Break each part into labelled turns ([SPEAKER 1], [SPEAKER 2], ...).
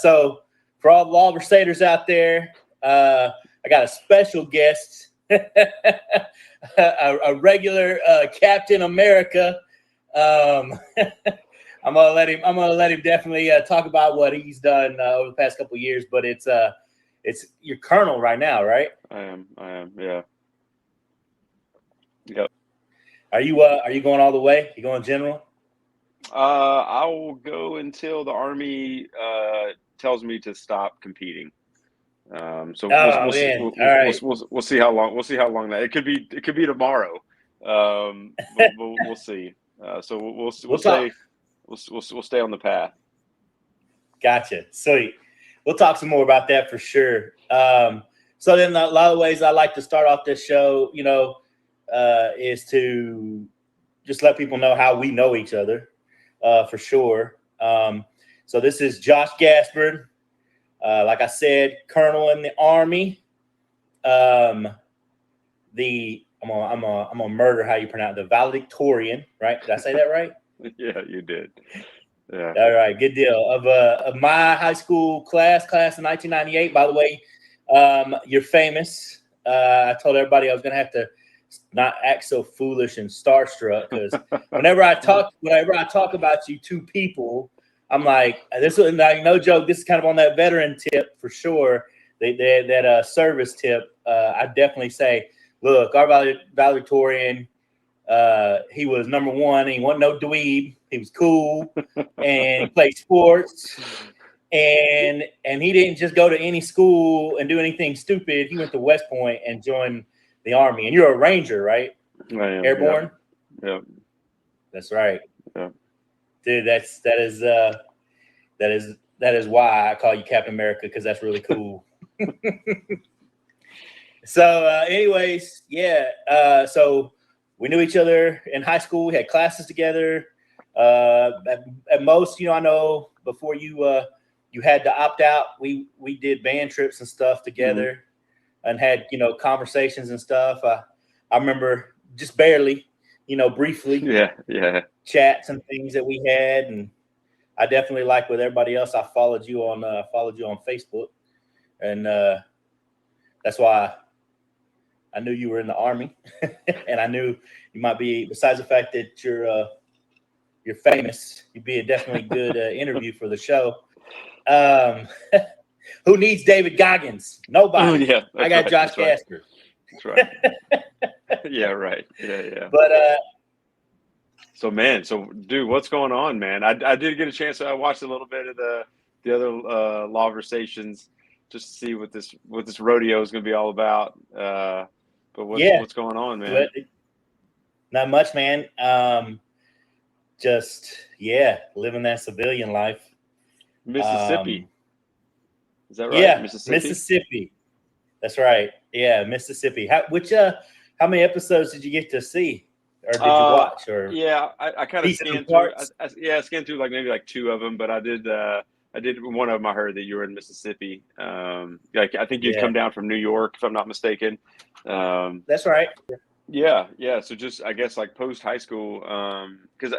[SPEAKER 1] So for all the Lawversators out there, I got a special guest, a regular Captain America. I'm gonna let him definitely talk about what he's done over the past couple of years. But it's your colonel right now, right?
[SPEAKER 2] I am. Yeah. Yep.
[SPEAKER 1] Are you going all the way? You going general?
[SPEAKER 2] I will go until the Army tells me to stop competing. So
[SPEAKER 1] Oh man! All right.
[SPEAKER 2] we'll see how long that it could be tomorrow. But we'll see. So we'll stay we'll stay on the path.
[SPEAKER 1] Gotcha. Sweet. We'll talk some more about that for sure. So then a lot of ways I like to start off this show, is to just let people know how we know each other, for sure. So this is Josh Gaspard. Like I said, Colonel in the Army. I'm gonna murder how you pronounce the valedictorian, right? Did I say that right?
[SPEAKER 2] Yeah, you did. Yeah.
[SPEAKER 1] All right, good deal. Of my high school class in 1998. By the way, you're famous. I told everybody I was gonna have to not act so foolish and starstruck, because whenever I talk about you two people, I'm like, this is like no joke. This is kind of on that veteran tip for sure. That service tip. I definitely say, look, our valedictorian. He was number one. He wasn't no dweeb. He was cool and he played sports. And he didn't just go to any school and do anything stupid. He went to West Point and joined the Army. And you're a Ranger, right?
[SPEAKER 2] I am.
[SPEAKER 1] Airborne.
[SPEAKER 2] Yep.
[SPEAKER 1] That's right.
[SPEAKER 2] Yep.
[SPEAKER 1] Dude, that is why I call you Captain America, because that's really cool. So, anyways, yeah. So we knew each other in high school. We had classes together. At most, I know before you had to opt out, we did band trips and stuff together, and had conversations and stuff. I remember just barely, briefly,
[SPEAKER 2] yeah,
[SPEAKER 1] chats and things that we had, and I definitely, like with everybody else, I followed you on Facebook, and that's why I knew you were in the Army, and I knew you might be. Besides the fact that you're famous, you'd be a definitely good interview for the show. Who needs David Goggins? Nobody.
[SPEAKER 2] Yeah,
[SPEAKER 1] I got Josh Gaspard.
[SPEAKER 2] That's right. Yeah, right. Yeah.
[SPEAKER 1] But
[SPEAKER 2] so dude, what's going on, man? I did get a chance. I watched a little bit of the other Lawversations, just to see what this rodeo is going to be all about. But what's going on, man?
[SPEAKER 1] Not much, man. Just living that civilian life.
[SPEAKER 2] Mississippi. Is that right?
[SPEAKER 1] Yeah, Mississippi. That's right. Yeah, Mississippi. How many episodes did you get to see, or did you watch? Or
[SPEAKER 2] yeah, I kind of scanned through. I scanned through maybe two of them, but I did one of them. I heard that you were in Mississippi. I think you'd come down from New York, if I'm not mistaken.
[SPEAKER 1] That's right.
[SPEAKER 2] Yeah. So just, I guess, post high school, because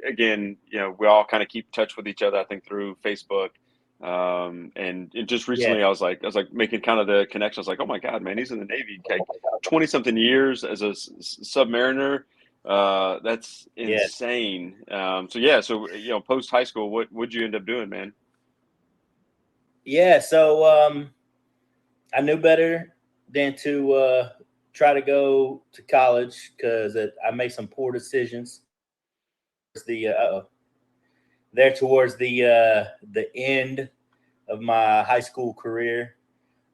[SPEAKER 2] again, we all kind of keep in touch with each other, I think, through Facebook, and just recently I was making kind of the connection. I was like, oh my God, man, he's in the Navy, 20 something years as a submariner. That's insane. So post high school, what'd you end up doing, man?
[SPEAKER 1] Yeah, so I knew better than to try to go to college, because I made some poor decisions. Towards the end of my high school career,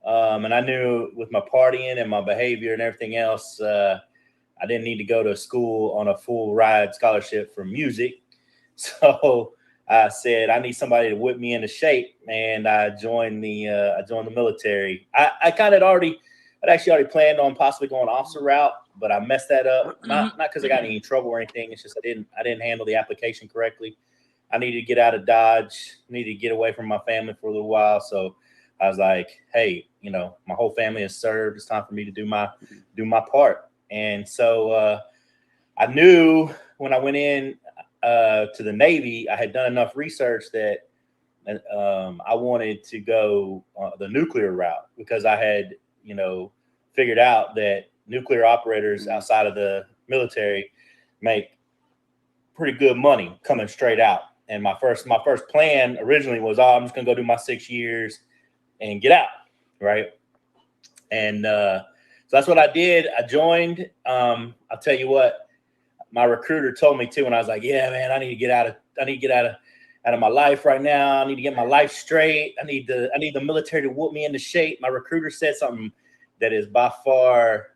[SPEAKER 1] and I knew with my partying and my behavior and everything else, I didn't need to go to school on a full ride scholarship for music. So I said, I need somebody to whip me into shape, and I joined the military. I'd actually already planned on possibly going officer route, but I messed that up. Not because I got any trouble or anything. It's just I didn't handle the application correctly. I needed to get out of Dodge, needed to get away from my family for a little while. So I was like, hey, my whole family has served. It's time for me to do my part. And so I knew when I went in to the Navy, I had done enough research that I wanted to go the nuclear route because I had, figured out that nuclear operators outside of the military make pretty good money coming straight out. And my first plan originally was, I'm just gonna go do my 6 years and get out, right? And so that's what I did. I joined. I'll tell you what, my recruiter told me too, when I was like, yeah, man, I need to get out of my life right now. I need to get my life straight. I need the military to whoop me into shape. My recruiter said something that is by far,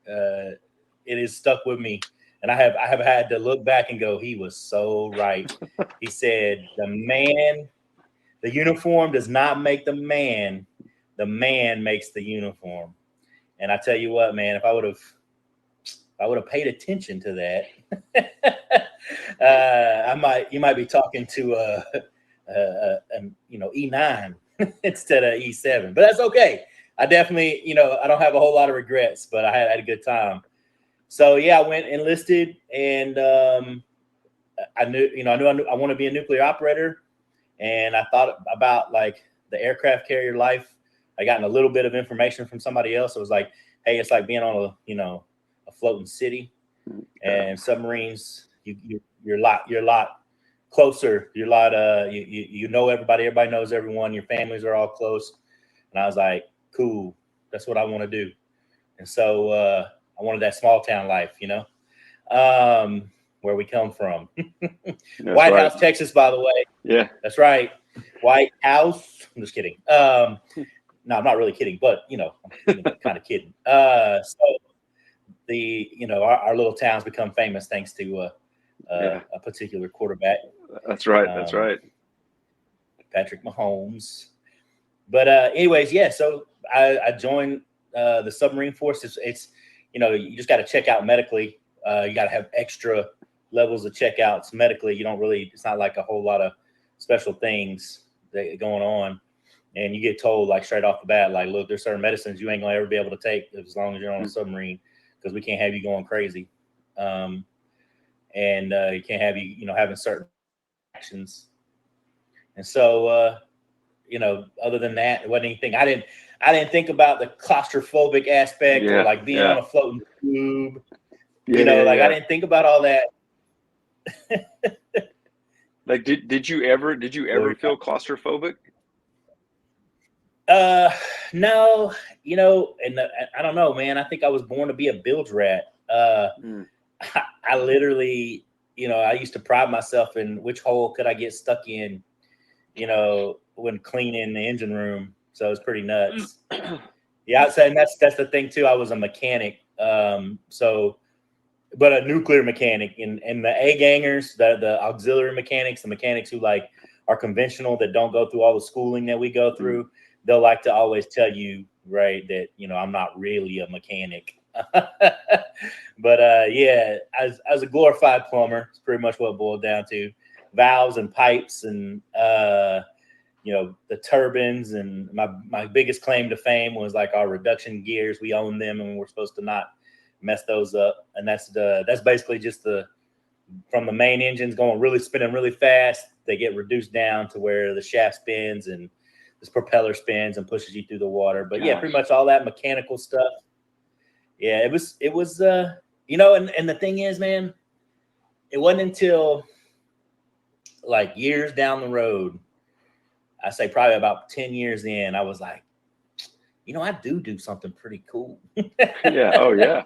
[SPEAKER 1] it is stuck with me. And I have had to look back and go, he was so right. He said, the uniform does not make the man makes the uniform. And I tell you what, man, if I would have paid attention to that, you might be talking to E9 instead of E7, but that's okay. I definitely, I don't have a whole lot of regrets, but I had a good time. So yeah, I went enlisted, and I knew I want to be a nuclear operator, and I thought about like the aircraft carrier life. I gotten a little bit of information from somebody else. It was like, hey, it's like being on a floating city, and submarines. You're a lot closer. You're a lot. You know everybody. Everybody knows everyone. Your families are all close. And I was like, cool. That's what I want to do. And so I wanted that small town life, where we come from. Whitehouse, right. Texas, by the way.
[SPEAKER 2] Yeah,
[SPEAKER 1] that's right. Whitehouse. I'm just kidding. No, I'm not really kidding, but I'm kind of kidding. So our little towns become famous thanks to a particular quarterback.
[SPEAKER 2] That's right. That's right.
[SPEAKER 1] Patrick Mahomes. But anyways, yeah. So I joined the submarine force. It's you just got to check out medically. You got to have extra levels of checkouts medically. It's not like a whole lot of special things that going on. And you get told like straight off the bat, like, look, there's certain medicines you ain't gonna ever be able to take as long as you're on a submarine, because we can't have you going crazy. And you can't have you, having certain actions. And so, other than that, it wasn't anything. I didn't think about the claustrophobic aspect or like being on a floating tube. I didn't think about all that.
[SPEAKER 2] Like, did you ever feel claustrophobic?
[SPEAKER 1] No, and I don't know, man. I think I was born to be a bilge rat. I literally, I used to pride myself in which hole could I get stuck in, when cleaning the engine room. So it's pretty nuts. Yeah, I'd say, and that's the thing too. I was a mechanic, but a nuclear mechanic, and the A gangers, the auxiliary mechanics, the mechanics who like are conventional, that don't go through all the schooling that we go through. They'll like to always tell you, right, that I'm not really a mechanic. But yeah, as a glorified plumber, it's pretty much what it boiled down to. Valves and pipes and the turbines, and my biggest claim to fame was like our reduction gears. We own them, and we're supposed to not mess those up. And that's basically just from the main engines spinning really fast, they get reduced down to where the shaft spins and this propeller spins and pushes you through the water. But yeah, pretty much all that mechanical stuff. Yeah, it was and the thing is, man, it wasn't until like years down the road, I say probably about 10 years in, I was like, I do something pretty cool.
[SPEAKER 2] Yeah. Oh yeah.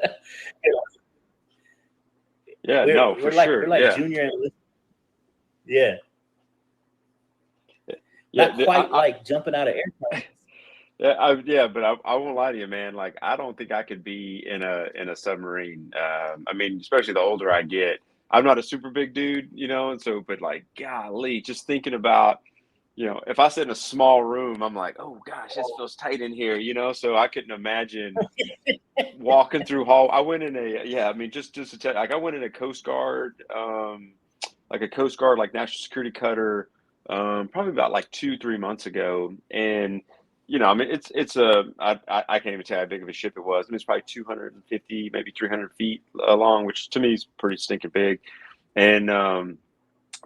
[SPEAKER 2] Yeah.
[SPEAKER 1] We're like junior. Yeah. Not quite like jumping out of airplanes.
[SPEAKER 2] But I won't lie to you, man. Like, I don't think I could be in a submarine. I mean, especially the older I get. I'm not a super big dude, and so, but like, golly, just thinking about, if I sit in a small room, I'm like, oh gosh, this feels tight in here, So I couldn't imagine walking through hall. I went in just to tell, like, I went in a Coast Guard, like a Coast Guard, like national security cutter, probably about like 2-3 months ago, and I mean, I can't even tell how big of a ship it was. I mean, it's probably 250, maybe 300 feet long, which to me is pretty stinking big. And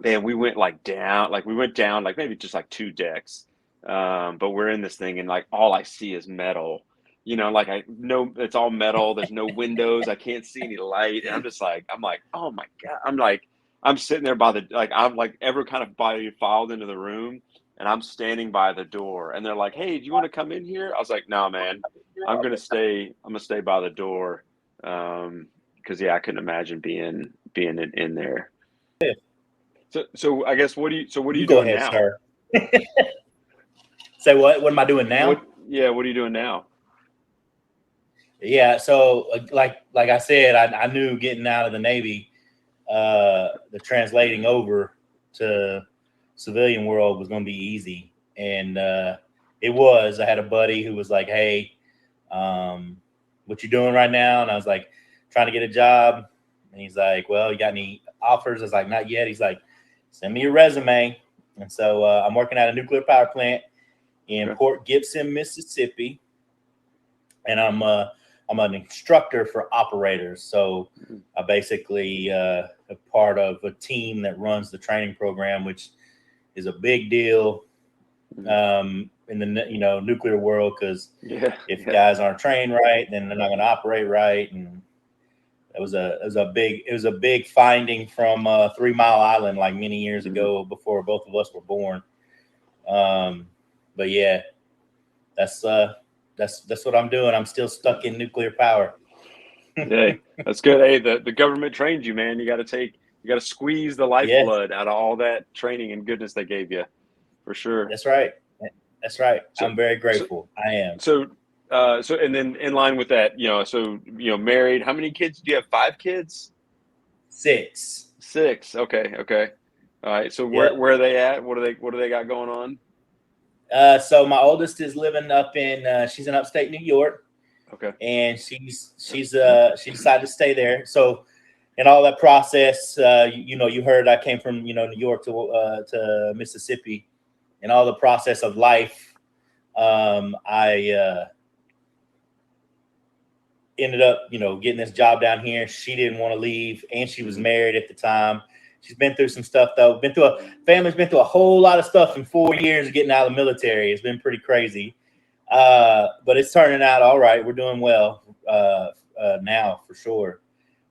[SPEAKER 2] man, we went like down, like maybe just like 2 decks. But we're in this thing and like all I see is metal. Like I know it's all metal. There's no windows. I can't see any light. And I'm like, oh my God. I'm sitting there I'm like ever kind of by filed into the room and I'm standing by the door and they're like, hey, do you want to come in here? I was like, no, man, I'm going to stay. I'm going to stay by the door. Cause yeah, I couldn't imagine being in there. So I guess what are
[SPEAKER 1] You
[SPEAKER 2] you
[SPEAKER 1] go
[SPEAKER 2] doing
[SPEAKER 1] ahead,
[SPEAKER 2] now?
[SPEAKER 1] sir. Say what? What am I doing
[SPEAKER 2] What
[SPEAKER 1] now?
[SPEAKER 2] yeah, what are you doing now?
[SPEAKER 1] Yeah, so like I said, I knew getting out of the Navy, the translating over to civilian world was going to be easy, and it was. I had a buddy who was like, "Hey, what you doing right now?" And I was like, "Trying to get a job." And he's like, "Well, you got any offers?" I was like, "Not yet." He's like, "Send me your resume." And so I'm working at a nuclear power plant in
[SPEAKER 2] Okay.
[SPEAKER 1] Port Gibson, Mississippi, and I'm an instructor for operators. So I basically a part of a team that runs the training program, which is a big deal in the nuclear world, because
[SPEAKER 2] Yeah,
[SPEAKER 1] if
[SPEAKER 2] yeah.
[SPEAKER 1] guys aren't trained right, then they're not going to operate right. And it was a big finding from 3 Mile Island like many years
[SPEAKER 2] Mhm.
[SPEAKER 1] ago before both of us were born. But yeah, that's that's what I'm doing. I'm still stuck in nuclear power.
[SPEAKER 2] Hey, that's good. Hey, the government trained you, man. You got to squeeze the
[SPEAKER 1] Yes,
[SPEAKER 2] lifeblood out of all that training and goodness they gave you, for sure.
[SPEAKER 1] that's right. That's right.
[SPEAKER 2] So,
[SPEAKER 1] I'm very
[SPEAKER 2] so,
[SPEAKER 1] grateful. I am
[SPEAKER 2] so, and then in line with that, married. How many kids do you have? 5 kids?
[SPEAKER 1] 6.
[SPEAKER 2] 6. Okay, okay. All right. So
[SPEAKER 1] Yep.
[SPEAKER 2] where are they at? What do they got going on?
[SPEAKER 1] So my oldest is living up in she's in upstate New York,
[SPEAKER 2] Okay.
[SPEAKER 1] and she decided to stay there. So in all that process, you heard I came from New York to Mississippi. In all the process of life, I ended up getting this job down here. She didn't want to leave, and she was
[SPEAKER 2] Mhm.
[SPEAKER 1] married at the time. She's been through some stuff though. Family's been through a whole lot of stuff in 4 years of getting out of the military. It's been pretty crazy. But it's turning out all right. We're doing well now for sure.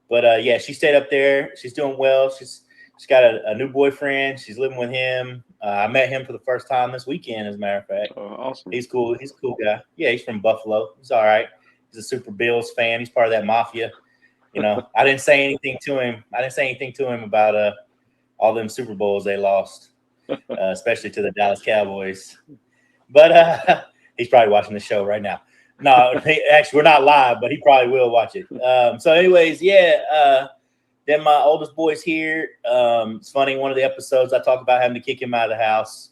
[SPEAKER 1] But yeah, she stayed up there. She's doing well. She's got a new boyfriend. She's living with him. I met him for the first time this weekend, as a matter of fact.
[SPEAKER 2] Oh, awesome.
[SPEAKER 1] He's cool. He's a cool guy. Yeah, he's from Buffalo. He's all right. He's a super Bills fan. He's part of that mafia. I didn't say anything to him. I didn't say anything to him about all them Super Bowls they lost, especially to the Dallas Cowboys. But he's probably watching the show right now. No, actually, we're not live, but he probably will watch it. So, anyways, yeah. Then my oldest boy's here. It's funny. One of the episodes I talk about having to kick him out of the house.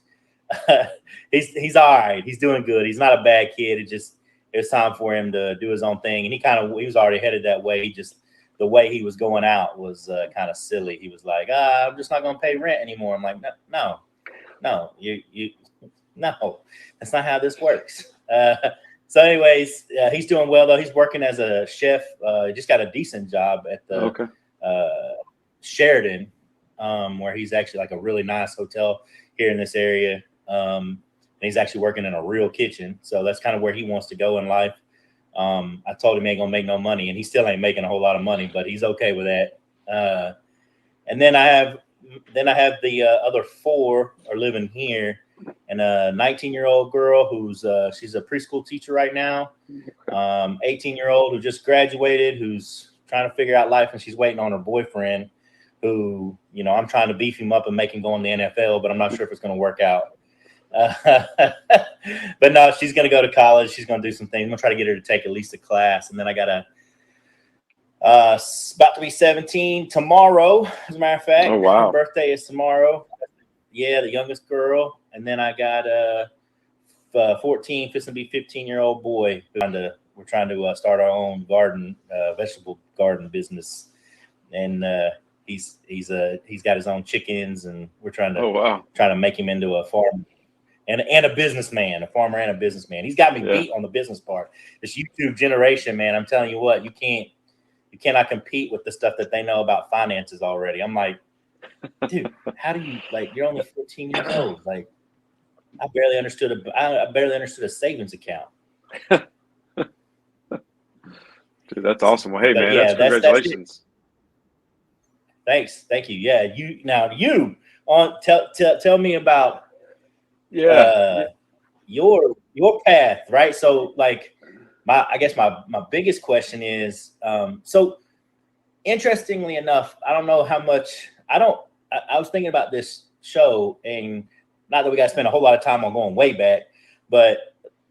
[SPEAKER 1] He's all right. He's doing good. He's not a bad kid. It's time for him to do his own thing, and he was already headed that way. The way he was going out was kind of silly. He was like, I'm just not going to pay rent anymore. I'm like, no, you no, that's not how this works. So, anyways, he's doing well though. He's working as a chef. He just got a decent job at the
[SPEAKER 2] Okay.
[SPEAKER 1] Sheridan, where he's actually like a really nice hotel here in this area. And he's actually working in a real kitchen, so that's kind of where he wants to go in life. I told him he ain't gonna make no money, and he still ain't making a whole lot of money, but he's okay with that. And then I have the other 4 are living here, and a 19-year-old girl who's she's a preschool teacher right now. 18-year-old who just graduated, who's trying to figure out life, and she's waiting on her boyfriend, who I'm trying to beef him up and make him go in the NFL, but I'm not sure if it's going to work out. But no, she's going to go to college. She's going to do some things. I'm going to try to get her to take at least a class, and then I got about to be 17 tomorrow. As a matter of
[SPEAKER 2] Oh,
[SPEAKER 1] fact, her
[SPEAKER 2] wow.
[SPEAKER 1] birthday is tomorrow. Yeah, the youngest girl, and then I got 14, fixing to be 15-year-old boy. We're trying to start our own vegetable garden business, and he's got his own chickens, and we're trying
[SPEAKER 2] Oh, wow.
[SPEAKER 1] to make him into a farmer and a businessman, a farmer and a businessman. He's got me
[SPEAKER 2] Yeah.
[SPEAKER 1] beat on the business part. This YouTube generation, man, I'm telling you what, you cannot compete with the stuff that they know about finances already. I'm like, dude, how do you like? You're only 14 years old. Like, I barely understood a savings account.
[SPEAKER 2] Dude, that's awesome. Well, hey
[SPEAKER 1] But
[SPEAKER 2] man,
[SPEAKER 1] yeah,
[SPEAKER 2] that's
[SPEAKER 1] that's it.
[SPEAKER 2] congratulations.
[SPEAKER 1] Thank you. Yeah, you on tell me about
[SPEAKER 2] Yeah.
[SPEAKER 1] uh your path, right? So like I guess my biggest question is so interestingly enough, I don't know how much I was thinking about this show, and not that we got to spend a whole lot of time on going way back, but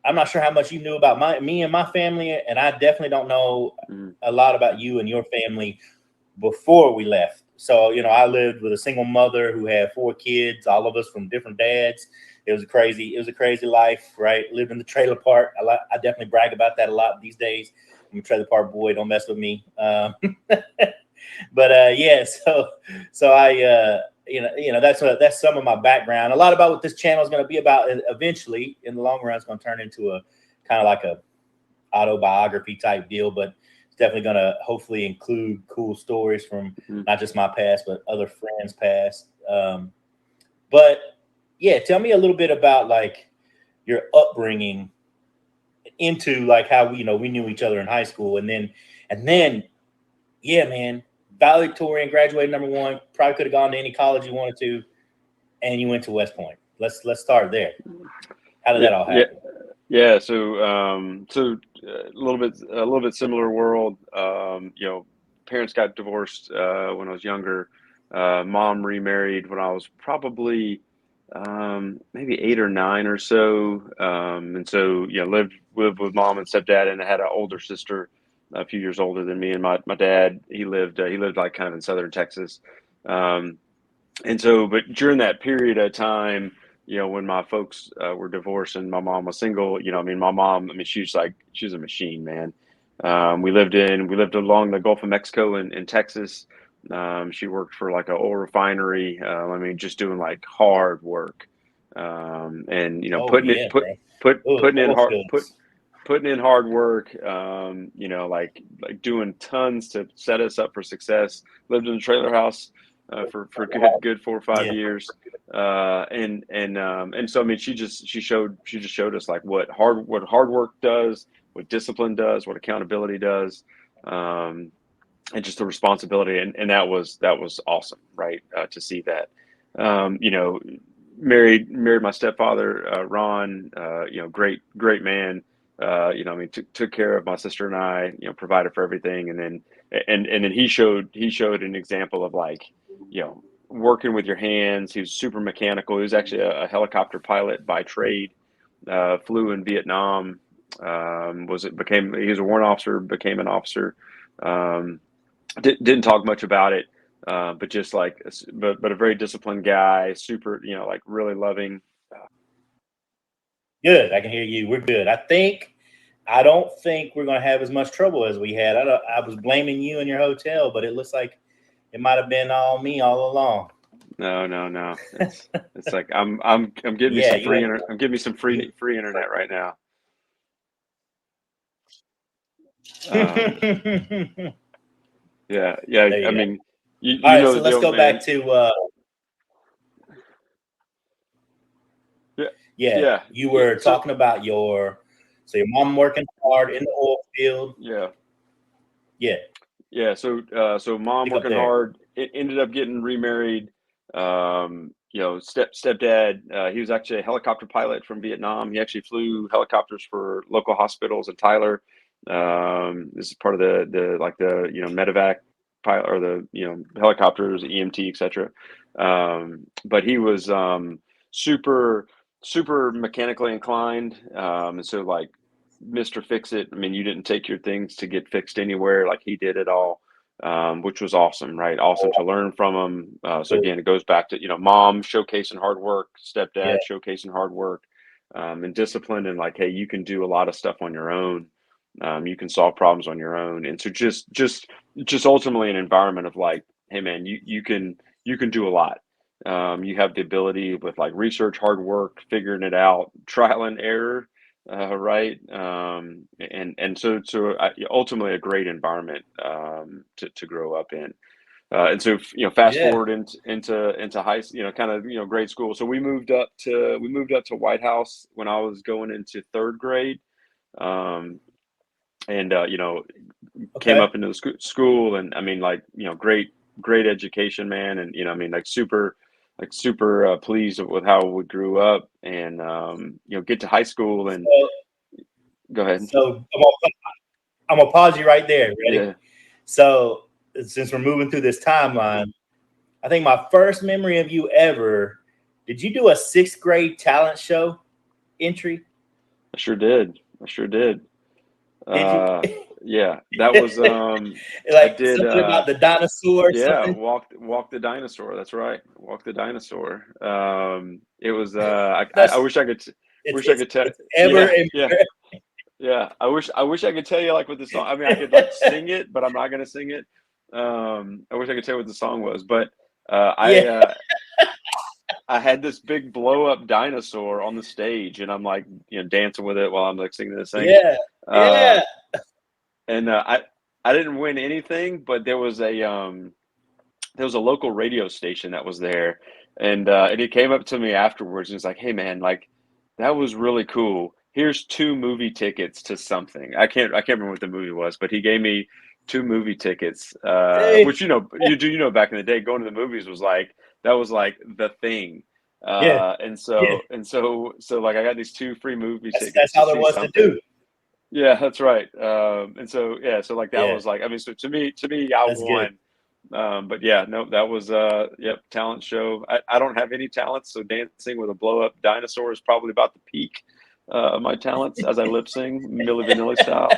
[SPEAKER 1] I'm not sure how much you knew about me and my family, and I definitely don't know
[SPEAKER 2] Mhm.
[SPEAKER 1] a lot about you and your family before we left. So, I lived with a single mother who had 4 kids, all of us from different dads. It was a crazy life, right? Lived in the trailer park. I definitely brag about that a lot these days. I'm a trailer park boy. Don't mess with me. But yeah, so I that's some of my background. A lot about what this channel is going to be about. Eventually, in the long run, it's going to turn into a kind of like a autobiography type deal, but it's definitely going to hopefully include cool stories from
[SPEAKER 2] Mhm.
[SPEAKER 1] not just my past, but other friends' past. But yeah, tell me a little bit about like your upbringing into like how we knew each other in high school, and then yeah, man, valedictorian, graduated #1. Probably could have gone to any college you wanted to, and you went to West Point. Let's start there. How did
[SPEAKER 2] Yeah,
[SPEAKER 1] that all
[SPEAKER 2] yeah,
[SPEAKER 1] happen?
[SPEAKER 2] yeah. A little bit similar world. Parents got divorced when I was younger. Mom remarried when I was probably maybe 8 or 9 or so. And so lived with mom and stepdad, and I had an older sister, a few years older than me. And my dad, he lived like kind of in southern Texas. Um, and so, but during that period of time, when my folks were divorced and my mom was single, my mom, she was a machine, man. We lived along the Gulf of Mexico in Texas. She worked for like an oil refinery. Just doing like hard work, and
[SPEAKER 1] Oh
[SPEAKER 2] putting
[SPEAKER 1] yeah,
[SPEAKER 2] it put
[SPEAKER 1] bro.
[SPEAKER 2] put
[SPEAKER 1] Oh,
[SPEAKER 2] putting in
[SPEAKER 1] oil
[SPEAKER 2] hard
[SPEAKER 1] fields.
[SPEAKER 2] putting in hard work. Like doing tons to set us up for success. Lived in a trailer house for good 4 or 5
[SPEAKER 1] Yeah,
[SPEAKER 2] years. And so she just showed us like what hard work does, what discipline does, what accountability does, um, and just the responsibility. And that was awesome, right? To see that. Um, you know, married my stepfather, Ron. Great man. Took care of my sister and I. Provided for everything, and then he showed an example of like, working with your hands. He was super mechanical. He was actually a helicopter pilot by trade. Flew in Vietnam. He was a warrant officer, became an officer. Um, didn't talk much about it, but just like, but a very disciplined guy, super, like really loving.
[SPEAKER 1] good. I can hear you. We're good. I don't think we're gonna have as much trouble as we had. I was blaming you in your hotel, but it looks like it might have been all me all along.
[SPEAKER 2] No, no, no. It's like I'm getting me
[SPEAKER 1] Yeah,
[SPEAKER 2] some
[SPEAKER 1] you ain't.
[SPEAKER 2] I'm getting me some free internet right now. Um,
[SPEAKER 1] There
[SPEAKER 2] yeah, yeah. I
[SPEAKER 1] you go.
[SPEAKER 2] mean, you
[SPEAKER 1] All
[SPEAKER 2] you
[SPEAKER 1] right,
[SPEAKER 2] know
[SPEAKER 1] so
[SPEAKER 2] the
[SPEAKER 1] let's
[SPEAKER 2] deal,
[SPEAKER 1] go back
[SPEAKER 2] man.
[SPEAKER 1] to
[SPEAKER 2] Yeah,
[SPEAKER 1] yeah.
[SPEAKER 2] yeah,
[SPEAKER 1] You
[SPEAKER 2] yeah.
[SPEAKER 1] were
[SPEAKER 2] So
[SPEAKER 1] talking about your mom working hard in the oil field.
[SPEAKER 2] yeah,
[SPEAKER 1] Yeah,
[SPEAKER 2] yeah. So mom
[SPEAKER 1] pick up
[SPEAKER 2] working
[SPEAKER 1] there.
[SPEAKER 2] hard. It ended up getting remarried. Stepdad. He was actually a helicopter pilot from Vietnam. He actually flew helicopters for local hospitals in Tyler. This is part of the like the medevac pilot, or the helicopters, EMT, etc. But he was super super mechanically inclined, and so like Mr. Fix It. I mean, you didn't take your things to get fixed anywhere. Like he did it all, which was awesome, right? Awesome to learn from him. So
[SPEAKER 1] Cool.
[SPEAKER 2] again, it goes back to mom showcasing hard work,
[SPEAKER 1] Yeah,
[SPEAKER 2] stepdad showcasing hard work, and discipline, and like, hey, you can do a lot of stuff on your own. You can solve problems on your own, and so just ultimately an environment of like, hey, man, you can do a lot. You have the ability with like research, hard work, figuring it out, trial and error, right? And so ultimately a great environment to grow up in. And so, fast forward into high, kind of, grade school. So we moved up to Whitehouse when I was going into third grade. And came up into the school, and I mean, like, great education, man. And I mean, like super pleased with how we grew up, and get to high school. And go ahead.
[SPEAKER 1] So I'm gonna pause you right there. Ready?
[SPEAKER 2] Yeah.
[SPEAKER 1] So since we're moving through this timeline, I think my first memory of you ever, did you do a 6th grade talent show entry?
[SPEAKER 2] I sure did.
[SPEAKER 1] Did you?
[SPEAKER 2] Yeah, that was
[SPEAKER 1] like,
[SPEAKER 2] I did
[SPEAKER 1] something about the dinosaur.
[SPEAKER 2] yeah,
[SPEAKER 1] Something?
[SPEAKER 2] walk the dinosaur. That's right. Walk the dinosaur. It was I wish I could tell.
[SPEAKER 1] It's ever
[SPEAKER 2] Yeah. I wish I could tell you like what the song. I mean, I could like sing it, but I'm not gonna sing it. I wish I could tell you what the song was, but I had this big blow up dinosaur on the stage, and I'm like, dancing with it while I'm like singing this thing.
[SPEAKER 1] Yeah.
[SPEAKER 2] And I didn't win anything, but there was a local radio station that was there, and he came up to me afterwards and was like, "Hey man, like that was really cool. Here's 2 movie tickets to something." I can't remember what the movie was, but he gave me 2 movie tickets, which back in the day, going to the movies was like the thing. And so like I got these 2 free movie tickets.
[SPEAKER 1] That's how there was to do.
[SPEAKER 2] Yeah, that's right. And so like that was like, I mean, so to me, I
[SPEAKER 1] That's
[SPEAKER 2] won. But yeah, no, that was talent show. I don't have any talents, so dancing with a blow up dinosaur is probably about the peak of my talents as I lip sing Milli Vanilli style.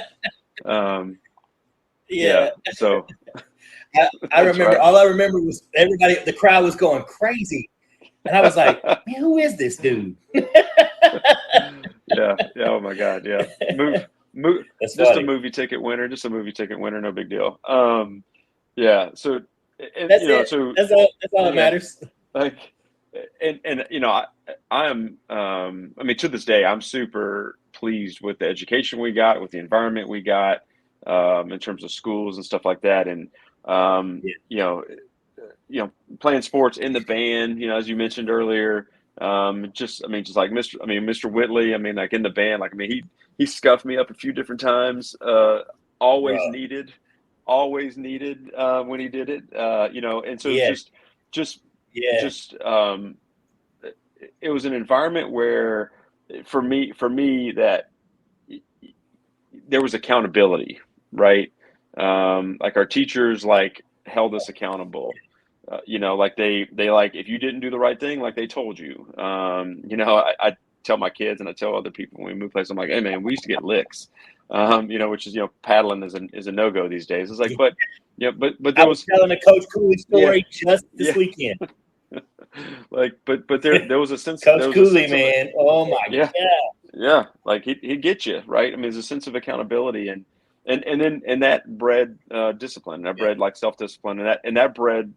[SPEAKER 2] So
[SPEAKER 1] I remember, right. All I remember was the crowd was going crazy, and I was like, "Man, who is this dude?"
[SPEAKER 2] Yeah. Oh my God. Yeah. Just funny. A movie ticket winner. No big deal. Yeah. So,
[SPEAKER 1] that's it. So that's all that matters.
[SPEAKER 2] Like, and I am. I mean, to this day, I'm super pleased with the education we got, with the environment we got, in terms of schools and stuff like that, and playing sports in the band. As you mentioned earlier. Just like Mr. Whitley, like in the band, like, he scuffed me up a few different times, always needed when he did it, and so it was an environment where for me that there was accountability, right? Like our teachers like held us accountable. Like they like, if you didn't do the right thing, like they told you. I tell my kids and I tell other people when we move places, I'm like, "Hey man, we used to get licks," which is, paddling is a no-go these days. It's like, but there
[SPEAKER 1] I was telling a Coach Cooley story just this weekend.
[SPEAKER 2] Like, but there was a sense.
[SPEAKER 1] Coach Cooley, man, oh my God.
[SPEAKER 2] Yeah, like he'd get you right. I mean, there's a sense of accountability, and that bred discipline, that bred like self-discipline, and that bred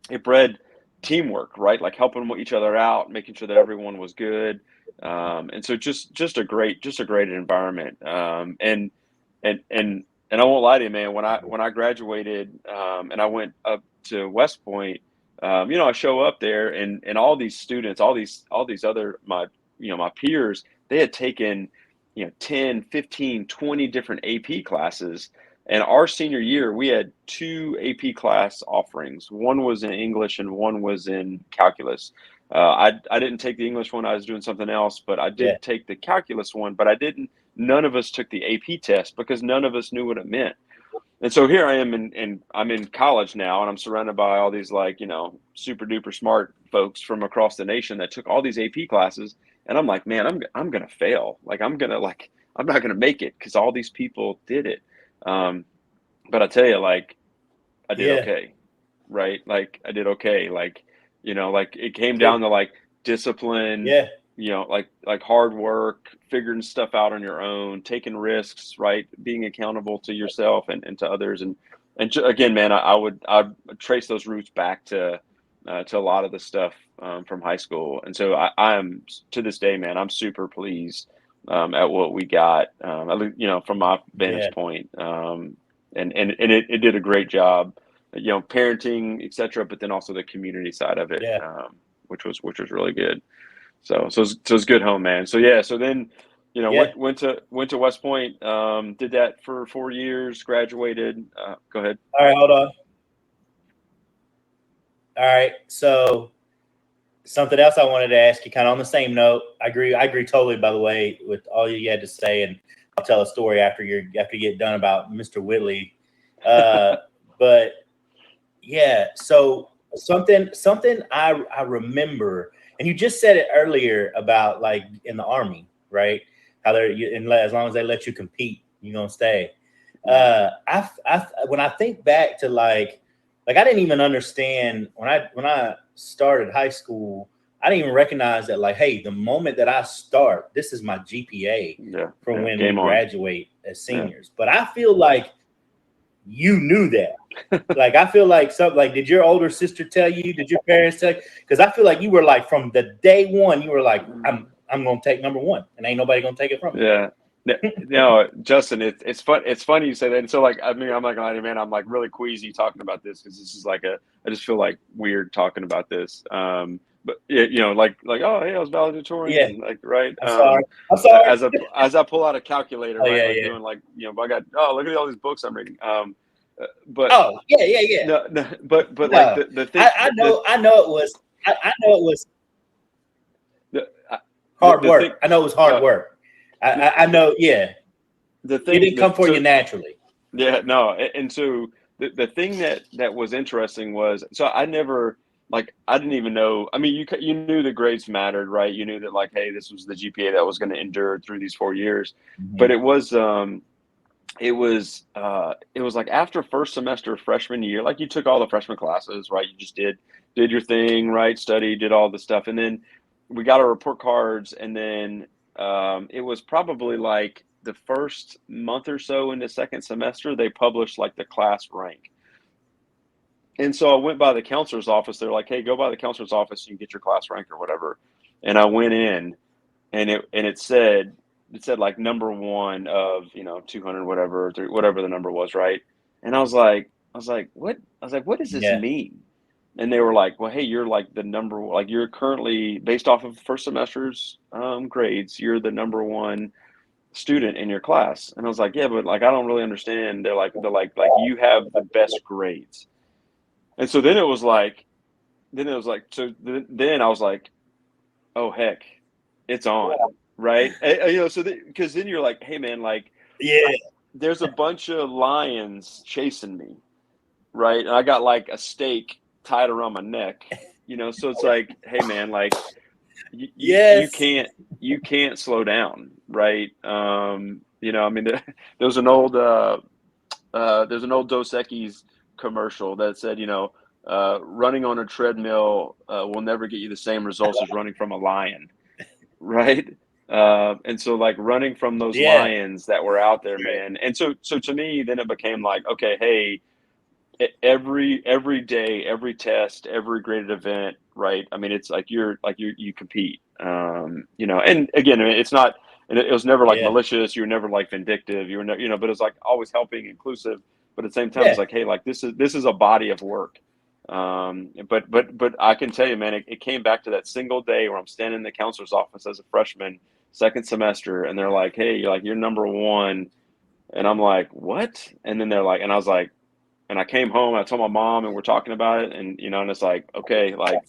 [SPEAKER 2] it bred teamwork, right? Like helping each other out, making sure that everyone was good, and so just a great environment. And I won't lie to you, man. When I graduated, and I went up to West Point, I show up there, and all these students, all these other my peers, they had taken 10, 15, 20 different AP classes. And our senior year, we had 2 AP class offerings. One was in English and one was in calculus. I didn't take the English one. I was doing something else, but I did take the calculus one, but none of us took the AP test because none of us knew what it meant. And so here I am I'm in college now, and I'm surrounded by all these like, super duper smart folks from across the nation that took all these AP classes. And I'm like, man, I'm going to fail. Like, I'm not going to make it because all these people did it. But I tell you, like, I did okay. Right. Like I did okay. Like, like it came down to like discipline, like hard work, figuring stuff out on your own, taking risks, right. Being accountable to yourself and to others. And again, man, I'd trace those roots back to a lot of the stuff from high school. And so I'm to this day, man, I'm super pleased at what we got, from my vantage point. And it did a great job parenting, etc., but then also the community side of it,
[SPEAKER 1] Yeah.
[SPEAKER 2] which was really good. So it's good home, man. So yeah, so then,
[SPEAKER 1] Yeah.
[SPEAKER 2] went to West Point, did that for 4 years, graduated. Go ahead.
[SPEAKER 1] All right, hold on. All right, so something else I wanted to ask you, kind of on the same note. I agree totally, by the way, with all you had to say, and I'll tell a story after you get done about Mr. Whitley. But yeah, so something I remember, and you just said it earlier about like in the Army, right? How as long as they let you compete, you're gonna stay. When I think back to like I didn't even understand when I started high school. I didn't even recognize that, like, hey, the moment that I start, this is my GPA from when we graduate as seniors. But I feel like you knew that. Like, I feel like did your older sister tell you? Did your parents tell you? Because I feel like you were like, from the day one, you were like, I'm gonna take number one, and ain't nobody gonna take it from me.
[SPEAKER 2] Yeah. No, Justin, it's fun. It's funny you say that. And so, like, I mean, I'm like, man, I'm like really queasy talking about this because this is like I just feel like weird talking about this. But like, oh, hey, I was valedictorian, like, right?
[SPEAKER 1] I'm sorry.
[SPEAKER 2] As I pull out a calculator, right, like doing like, I got, look at all these books I'm reading. But
[SPEAKER 1] yeah.
[SPEAKER 2] No, but like the thing,
[SPEAKER 1] I know it was hard work. I know it was hard work. I know, yeah.
[SPEAKER 2] The thing,
[SPEAKER 1] it didn't come for you naturally.
[SPEAKER 2] Yeah, no. And so the thing that was interesting was, so I never, like, I didn't even know. I mean, you knew the grades mattered, right? You knew that, like, hey, this was the GPA that was going to endure through these 4 years.
[SPEAKER 1] Mm-hmm.
[SPEAKER 2] But it was like after first semester of freshman year, like, you took all the freshman classes, right? You just did your thing, right? Studied, did all the stuff, and then we got our report cards, and then it was probably like the first month or so in the second semester, they published like the class rank. And so I went by the counselor's office. They're like, hey, go by the counselor's office and get your class rank or whatever. And I went in, and it said like number one of 200, whatever the number was, right? And I was like, what? I was like, what does this mean? And they were like, well, hey, you're like the number, like, you're currently, based off of first semester's grades, you're the number one student in your class. And I was like, yeah, but, like, I don't really understand. They're like you have the best grades. And so then it was like so then I was like, oh heck, it's on, right? So because then you're like, hey man, like, there's a bunch of lions chasing me, right? And I got like a stake tied around my neck, so it's like, hey man, like, you can't slow down, right? I mean, there's an old Dos Equis commercial that said, running on a treadmill will never get you the same results as running from a lion, right? And so, like, running from those lions that were out there, man. And so to me, then it became like, okay, hey, every day, every test, every graded event, right? I mean, it's like you compete, and again, it's not, and it was never like malicious. You were never like vindictive. You were never, but it's like always helping, inclusive. But at the same time, it's like, hey, like, this is a body of work. But I can tell you, man, it came back to that single day where I'm standing in the counselor's office as a freshman, second semester, and they're like, hey, you're number one, and I'm like, what? And then they're like, and I was like. And I came home, I told my mom, and we're talking about it, and and it's like, okay, like,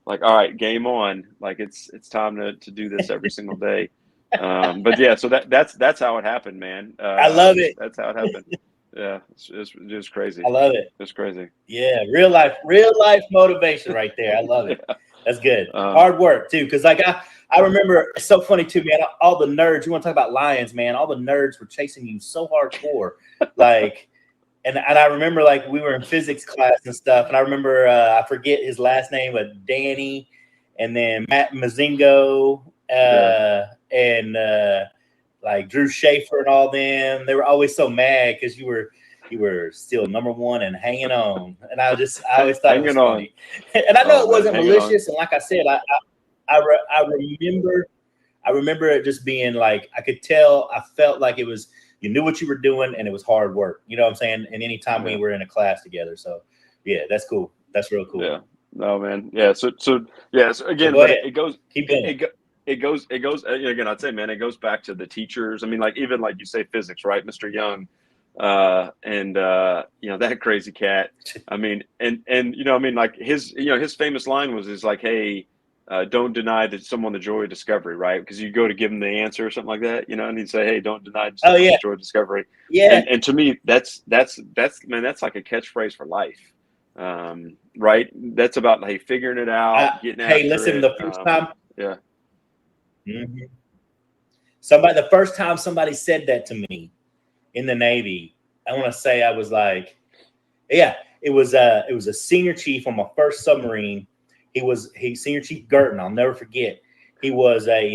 [SPEAKER 2] all right, game on. Like, it's time to do this every single day. But yeah, so that's how it happened, man.
[SPEAKER 1] I love it.
[SPEAKER 2] That's how it happened. Yeah, it's crazy.
[SPEAKER 1] I love it.
[SPEAKER 2] It's crazy.
[SPEAKER 1] Yeah, real life motivation right there. I love it. That's good. Hard work too, because like I remember, it's so funny too, man. All the nerds, you want to talk about lions, man. All the nerds were chasing you so hardcore, like, and I remember, like, we were in physics class and stuff, and I remember I forget his last name, but Danny, and then Matt Mazingo, and like Drew Schaefer and all them. They were always so mad because you were still number one and hanging on, and I always thought it was funny. And I know it wasn't malicious, and like I said, I remember it just being like, I could tell, I felt like it was you knew what you were doing, and it was hard work. You know what I'm saying? And anytime we were in a class together. So yeah, that's cool. That's real cool.
[SPEAKER 2] Yeah. No, man. Yeah. So yeah. So again,
[SPEAKER 1] So
[SPEAKER 2] but it goes.
[SPEAKER 1] Keep going.
[SPEAKER 2] It goes. Again, I'd say, man, it goes back to the teachers. I mean, like even like you say, physics, right, Mr. Young, and that crazy cat. I mean, and I mean, like his famous line was like, hey, don't deny that someone the joy of discovery, right? Because you go to give him the answer or something like that, and he'd say, hey, don't deny someone the joy of discovery.
[SPEAKER 1] Yeah.
[SPEAKER 2] And to me, that's man, that's like a catchphrase for life. Right? That's about like figuring it out, getting after
[SPEAKER 1] Hey, listen,
[SPEAKER 2] it.
[SPEAKER 1] the first time.
[SPEAKER 2] Yeah.
[SPEAKER 1] Mm-hmm. The first time somebody said that to me in the Navy, I want to say I was like, yeah, it was a senior chief on my first submarine. He Senior Chief Girton. I'll never forget. He was like,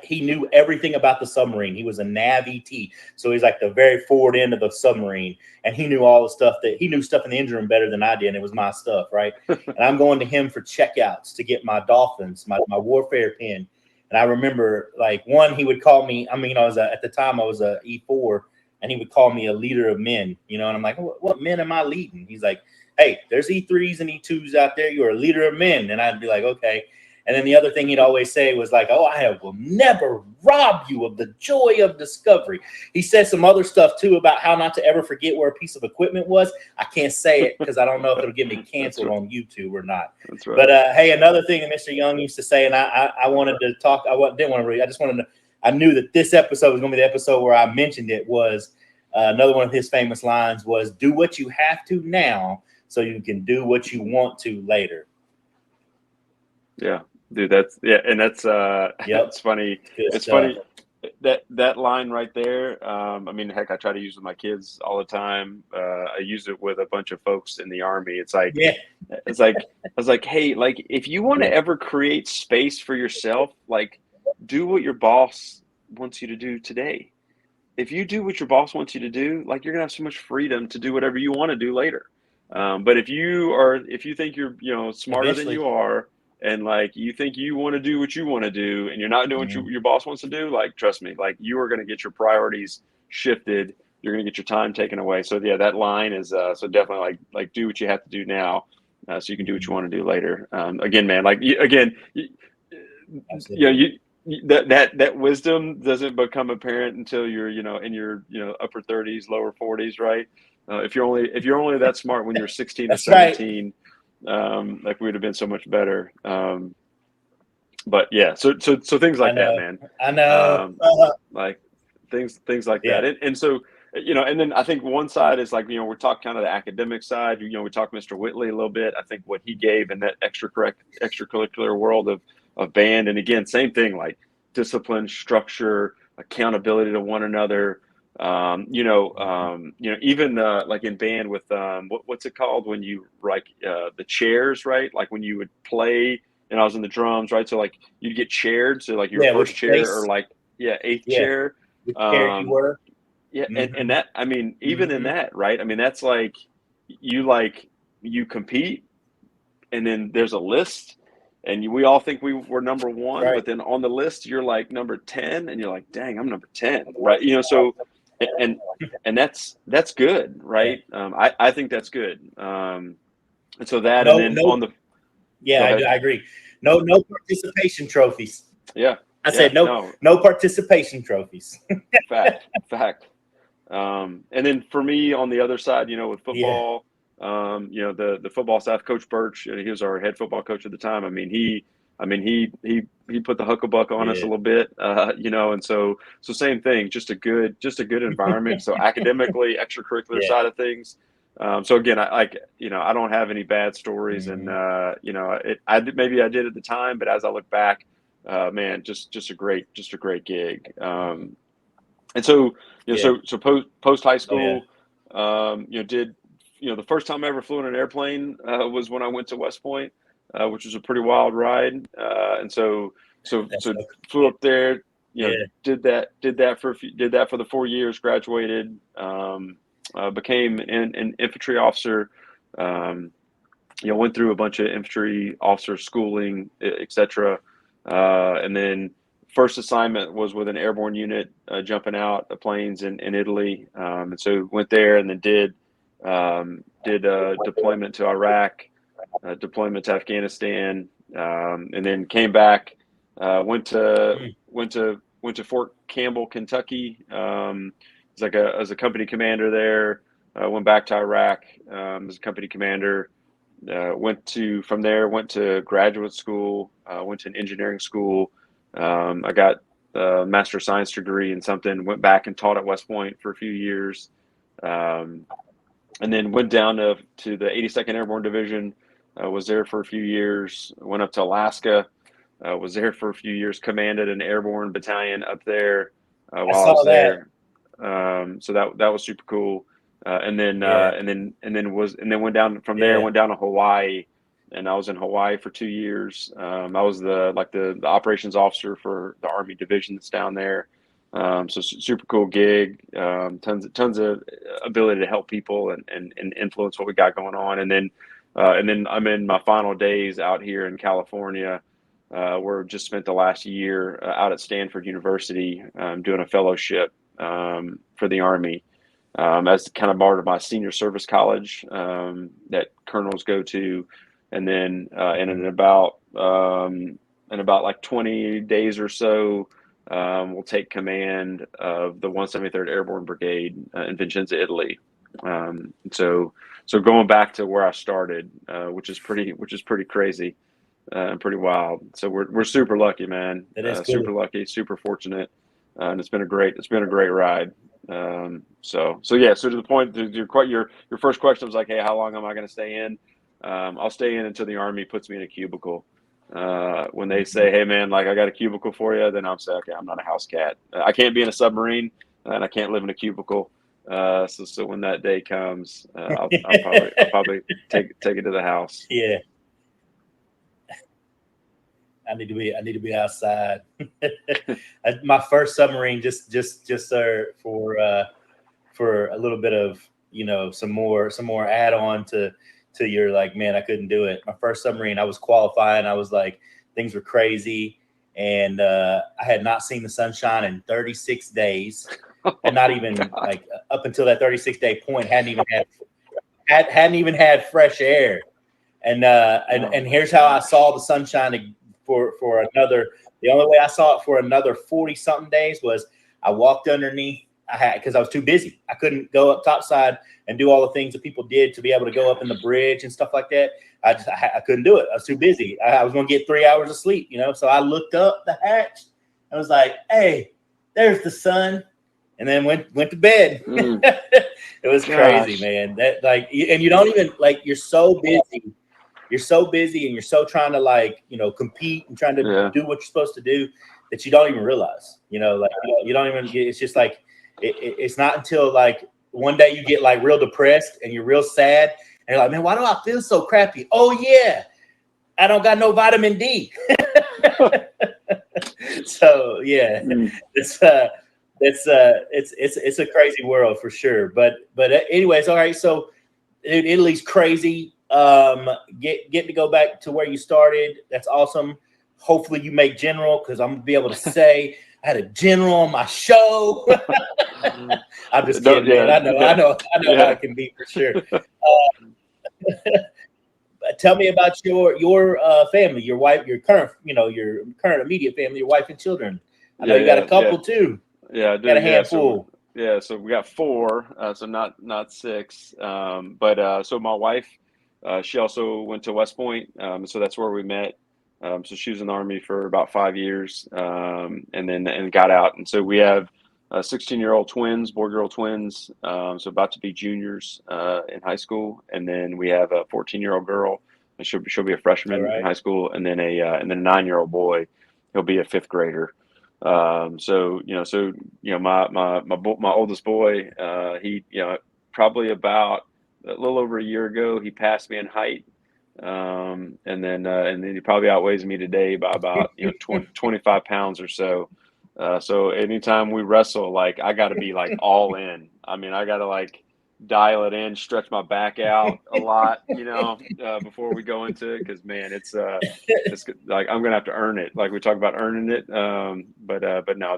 [SPEAKER 1] he knew everything about the submarine. He was a Nav ET. So he's like the very forward end of the submarine. And he knew all the stuff he knew stuff in the engine room better than I did. And it was my stuff, right? And I'm going to him for checkouts to get my Dolphins, my warfare pin. And I remember, like, he would call me. I mean, at the time I was a E4, and he would call me a leader of men, and I'm like, what men am I leading? He's like, hey, there's E3s and E2s out there. You're a leader of men. And I'd be like, okay. And then the other thing he'd always say was like, oh, I will never rob you of the joy of discovery. He said some other stuff too about how not to ever forget where a piece of equipment was. I can't say it because I don't know if it'll get me canceled on YouTube or not.
[SPEAKER 2] That's right.
[SPEAKER 1] But hey, another thing that Mr. Young used to say, and I wanted to talk. Didn't want to read. I just wanted to. I knew that this episode was going to be the episode where I mentioned it. Was another one of his famous lines was, "Do what you have to now, so you can do what you want to later."
[SPEAKER 2] Yeah. Dude, that's it's funny. It's funny that line right there. I mean, heck, I try to use it with my kids all the time. I use it with a bunch of folks in the Army. It's like, I was like, hey, like if you want to ever create space for yourself, like do what your boss wants you to do today. If you do what your boss wants you to do, like you're gonna have so much freedom to do whatever you want to do later. But if you think you're smarter than you are, and like you think you want to do what you want to do, and you're not doing what your boss wants to do, like trust me, like you are going to get your priorities shifted. You're going to get your time taken away. So yeah, that line is so definitely like do what you have to do now, so you can do what you want to do later. Again, man, like that wisdom doesn't become apparent until you're in your upper 30s, lower 40s, right? If you're only that smart when you're 16 or 17. Right. Like we would have been so much better. But yeah, so things like that, man.
[SPEAKER 1] I know.
[SPEAKER 2] Like things like that. And so, and then I think one side is like, we're talking kind of the academic side. We talked Mr. Whitley a little bit. I think what he gave in that extracurricular world of band. And again, same thing, like discipline, structure, accountability to one another. Even like in band with what's it called when you like the chairs, right? Like when you would play, and I was in the drums, right? So like you'd get chaired, so like your first chair place? Or like eighth chair.
[SPEAKER 1] Which chair you were.
[SPEAKER 2] Yeah, and that, I mean, even in that, right? I mean, that's like you compete, and then there's a list. And we all think we're number one, right. But then on the list, you're like number 10, and you're like, dang, I'm number 10, right? So, and that's good, right? I think that's good. And so that, and then on the,
[SPEAKER 1] I agree. No participation trophies.
[SPEAKER 2] Yeah,
[SPEAKER 1] I said no participation trophies.
[SPEAKER 2] Fact. And then for me on the other side, with football. The football staff, Coach Birch, he was our head football coach at the time. I mean, he put the hucklebuck on us a little bit, and so same thing, just a good environment. So academically, extracurricular side of things. So again, I don't have any bad stories, and maybe I did at the time, but as I look back, man, just a great gig. And so so post high school, did. The first time I ever flew in an airplane was when I went to West Point, which was a pretty wild ride. And so flew up there, did that for the 4 years, graduated, became an infantry officer, went through a bunch of infantry officer schooling, etc. And then first assignment was with an airborne unit jumping out of planes in Italy, and so went there and then did deployment to Iraq, deployment to Afghanistan, and then came back. Went to Fort Campbell, Kentucky. As a company commander there. Went back to Iraq as a company commander. Went to graduate school. Went to an engineering school. I got a Master of Science degree in something. Went back and taught at West Point for a few years, and then went down to the 82nd Airborne Division. Was there for a few years. Went up to Alaska. Was there for a few years. Commanded an airborne battalion up there while I was there. So that was super cool. And then went down from there. Went down to Hawaii, and I was in Hawaii for 2 years. I was the operations officer for the Army division that's down there. So super cool gig. Tons of ability to help people and influence what we got going on. And then I'm in my final days out here in California. Where I've just spent the last year out at Stanford University doing a fellowship for the Army as kind of part of my senior service college that colonels go to, and then in about like 20 days or so, we'll take command of the 173rd Airborne Brigade in Vicenza, Italy. So going back to where I started, which is pretty crazy. And pretty wild. So we're super lucky, man.
[SPEAKER 1] That is cool.
[SPEAKER 2] Super lucky, super fortunate, and it's been a great ride. So to the point, your first question was like, hey, how long am I going to stay in? I'll stay in until the Army puts me in a cubicle. When they say, hey, man, like I got a cubicle for you, then I'll say, okay, I'm not a house cat. I can't be in a submarine, and I can't live in a cubicle. So when that day comes, I'll probably take it to the house.
[SPEAKER 1] Yeah. I need to be outside. My first submarine, just for a little bit of some more add on to your like, man, I couldn't do it. My first submarine, I was qualifying. I was like, things were crazy, and I had not seen the sunshine in 36 days, and not even like up until that 36-day point hadn't even had fresh air, and here's how I saw the sunshine. For another, the only way I saw it for another 40 something days was I walked underneath. Because I was too busy. I couldn't go up topside and do all the things that people did to be able to go up in the bridge and stuff like that. I couldn't do it. I was too busy. I was going to get 3 hours of sleep, So I looked up the hatch. I was like, "Hey, there's the sun," and then went to bed. It was crazy, man. That and you don't even you're so busy. You're so busy and you're so trying to compete and trying to do what you're supposed to do that you don't even realize, you don't even get, it's just like, it's not until like one day you get like real depressed and you're real sad and you're like, man, why do I feel so crappy? Oh yeah, I don't got no vitamin D. So yeah, it's a crazy world for sure. But anyways, all right. So Italy's crazy. Get to go back to where you started. That's awesome. Hopefully you make general, because I'm gonna be able to say I had a general on my show. I'm just kidding, man. I know how it can be for sure. Tell me about your family, your wife, your current immediate family, your wife and children. I know you got a couple too.
[SPEAKER 2] Yeah, I do.
[SPEAKER 1] Got a handful.
[SPEAKER 2] So we got 4, so not 6. So my wife, she also went to West Point, so that's where we met. So she was in the Army for about 5 years, and got out. And so we have 16-year-old twins, boy-girl twins, so about to be juniors in high school. And then we have a 14-year-old girl, and she'll be a freshman in high school, and then a 9-year-old boy, he'll be a 5th grader. My oldest boy, he probably about a little over a year ago, he passed me in height. And then he probably outweighs me today by about 25 pounds or so. So anytime we wrestle, like I got to be like all in. I mean, I got to like dial it in, stretch my back out a lot, before we go into it. Cause man, it's like, I'm going to have to earn it. Like we talk about earning it. But no,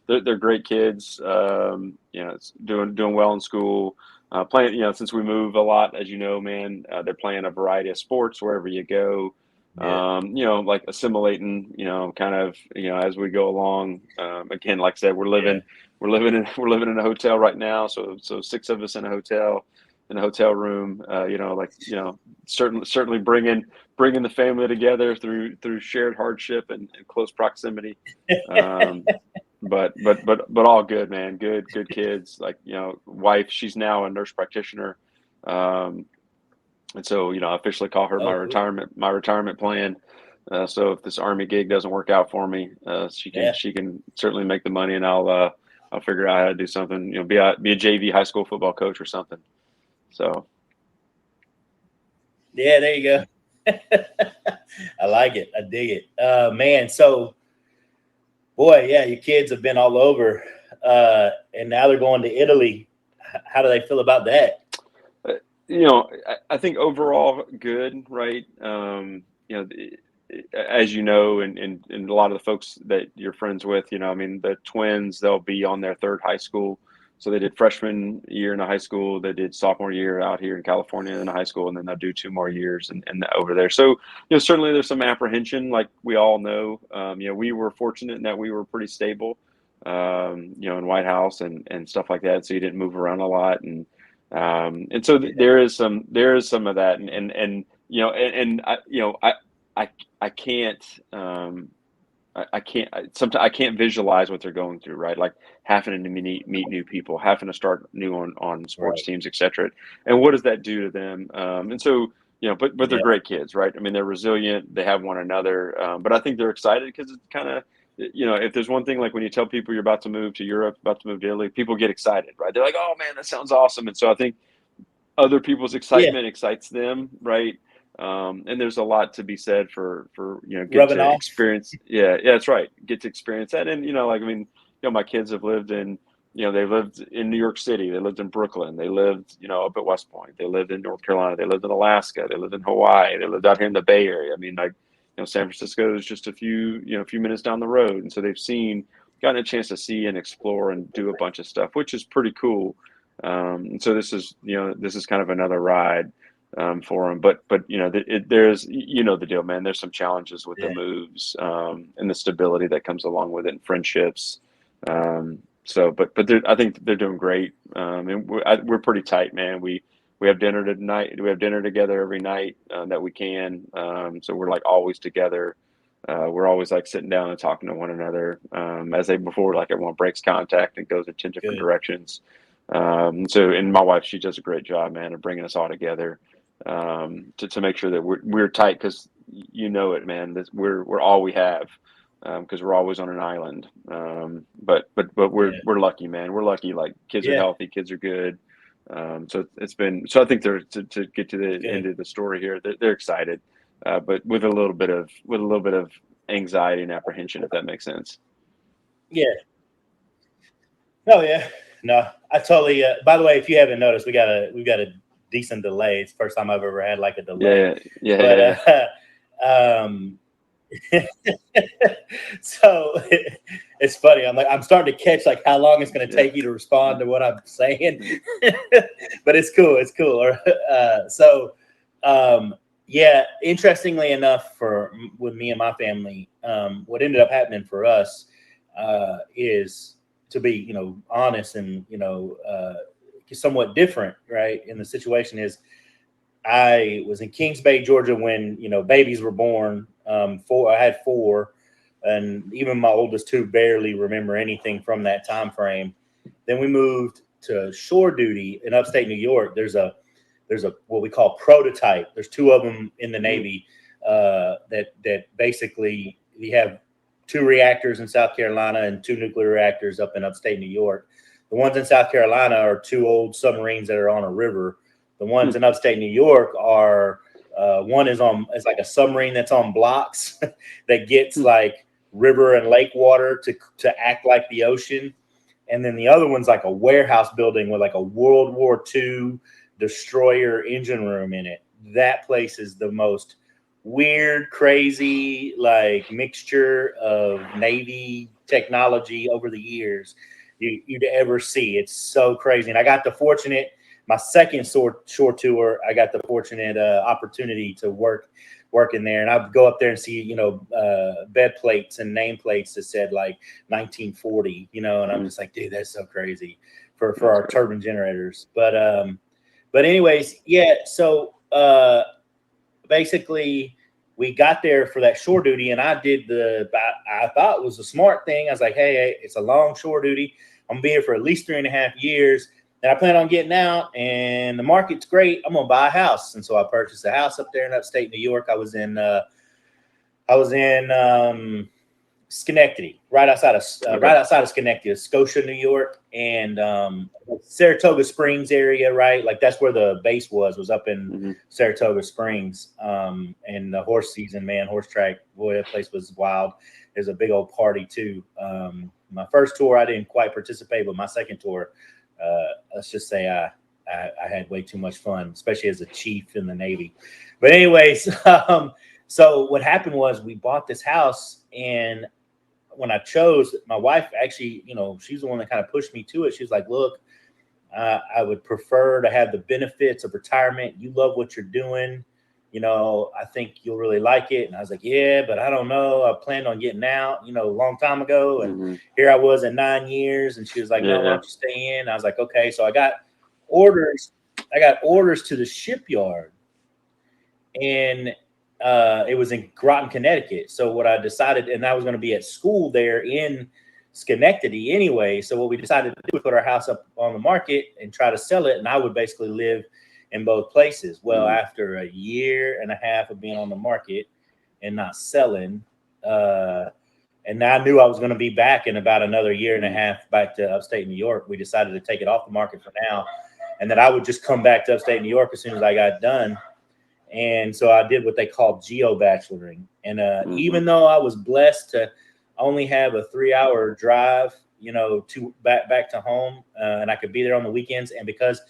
[SPEAKER 2] they're great kids. It's doing well in school, playing, since we move a lot, as you know, man, they're playing a variety of sports wherever you go.
[SPEAKER 1] Yeah.
[SPEAKER 2] Like assimilating, kind of, as we go along. Again, like I said, we're living in a hotel right now. So 6 of us in a hotel room, certainly bringing the family together through shared hardship and close proximity. But all good, man. Good kids. Like, wife, she's now a nurse practitioner. And so, I officially call her my retirement plan. So if this Army gig doesn't work out for me, she can certainly make the money, and I'll figure out how to do something, be a JV high school football coach or something. So.
[SPEAKER 1] Yeah, there you go. I like it. I dig it. Man. So, boy, yeah, your kids have been all over, and now they're going to Italy. How do they feel about that?
[SPEAKER 2] I think overall good, right? As you know, and a lot of the folks that you're friends with, the twins, they'll be on their 3rd high school. So they did freshman year in a high school, they did sophomore year out here in California in a high school, and then they'll do 2 more years and over there. So, certainly there's some apprehension, like we all know. We were fortunate in that we were pretty stable, in Whitehouse and stuff like that. So you didn't move around a lot. And so there is some of that. I can't visualize what they're going through, right? Like having to meet new people, having to start new on sports teams, et cetera. And what does that do to them? And so, but they're great kids, right? I mean, they're resilient, they have one another. But I think they're excited because it's kind of, if there's one thing, like when you tell people you're about to move to Europe, about to move to Italy, people get excited, right? They're like, oh man, that sounds awesome. And so I think other people's excitement excites them, right? And there's a lot to be said for get to experience. Yeah, that's right. Get to experience that. And my kids have lived in, they lived in New York City, they lived in Brooklyn, they lived, up at West Point, they lived in North Carolina, they lived in Alaska, they lived in Hawaii, they lived out here in the Bay Area. I mean, like, San Francisco is just a few minutes down the road, and so they've gotten a chance to see and explore and do a bunch of stuff, which is pretty cool. And so this is kind of another ride for them, but there's the deal, man. There's some challenges with the moves and the stability that comes along with it, and friendships. But I think they're doing great, and we're pretty tight, man. We have dinner tonight. We have dinner together every night that we can. So we're like always together. We're always like sitting down and talking to one another. As before, like everyone breaks contact and goes in 10 different directions. And my wife, she does a great job, man, of bringing us all together to make sure that we're tight, because it, man. We're all we have, because we're always on an island. But we're lucky, man. We're lucky. Like, kids are healthy, kids are good. So it's been, so I think they're to get to the end of the story here. They're excited, but with a little bit of anxiety and apprehension, if that makes sense.
[SPEAKER 1] Yeah. Oh yeah. No, I totally. By the way, if you haven't noticed, we've got a decent delay. It's the first time I've ever had like a delay.
[SPEAKER 2] Yeah.
[SPEAKER 1] So it's funny. I'm starting to catch like how long it's going to take you to respond to what I'm saying, but it's cool. It's cool. Interestingly enough, with me and my family, what ended up happening for us is, to be honest and somewhat different, right? And the situation is, I was in Kings Bay, Georgia when babies were born. I had 4, and even my oldest 2 barely remember anything from that time frame. Then we moved to shore duty in upstate New York. There's a what we call prototype. There's 2 of them in the Navy that basically we have 2 reactors in South Carolina and 2 nuclear reactors up in upstate New York. The ones in South Carolina are 2 old submarines that are on a river. The ones in upstate New York are one is like a submarine that's on blocks that gets like river and lake water to act like the ocean. and then the other one's like a warehouse building with like a World War II destroyer engine room in it. That place is the most weird, crazy, like mixture of Navy technology over the years you'd ever see. It's so crazy. And I got the fortunate, my second shore tour, I got the fortunate opportunity to work in there, and I'd go up there and see, bed plates and nameplates that said like 1940, and I'm just like, dude, that's so crazy for our turbine generators. But anyways, yeah. So basically, we got there for that shore duty, and I did I thought it was a smart thing. I was like, hey, it's a long shore duty. I'm gonna be here for at least 3.5 years. And I plan on getting out, and the market's great. I'm gonna buy a house, and so I purchased a house up there in upstate New York. I was in Schenectady, right outside of Schenectady, Scotia, New York, and Saratoga Springs area, right? Like that's where the base was up in Saratoga Springs. And the horse season, man, horse track, boy, that place was wild. There's a big old party too. My first tour, I didn't quite participate, but my second tour, let's just say I had way too much fun, especially as a chief in the Navy. But anyways, so what happened was we bought this house, and when I chose, my wife actually, she's the one that kind of pushed me to it. She's like, look, I would prefer to have the benefits of retirement. You love what you're doing. I think you'll really like it. And I was like, yeah, but I don't know. I planned on getting out, a long time ago. And here I was at 9 years. And she was like, no, why don't you stay in? I was like, okay. So I got orders to the shipyard, and it was in Groton, Connecticut. So what I decided, and I was going to be at school there in Schenectady anyway. So what we decided to do was put our house up on the market and try to sell it. And I would basically live in both places. Well, after a year and a half of being on the market and not selling, and I knew I was going to be back in about another year and a half back to upstate New York, we decided to take it off the market for now, and that I would just come back to upstate New York as soon as I got done. And so I did what they call geo-bacheloring. And even though I was blessed to only have a 3-hour drive, to back to home, and I could be there on the weekends, and because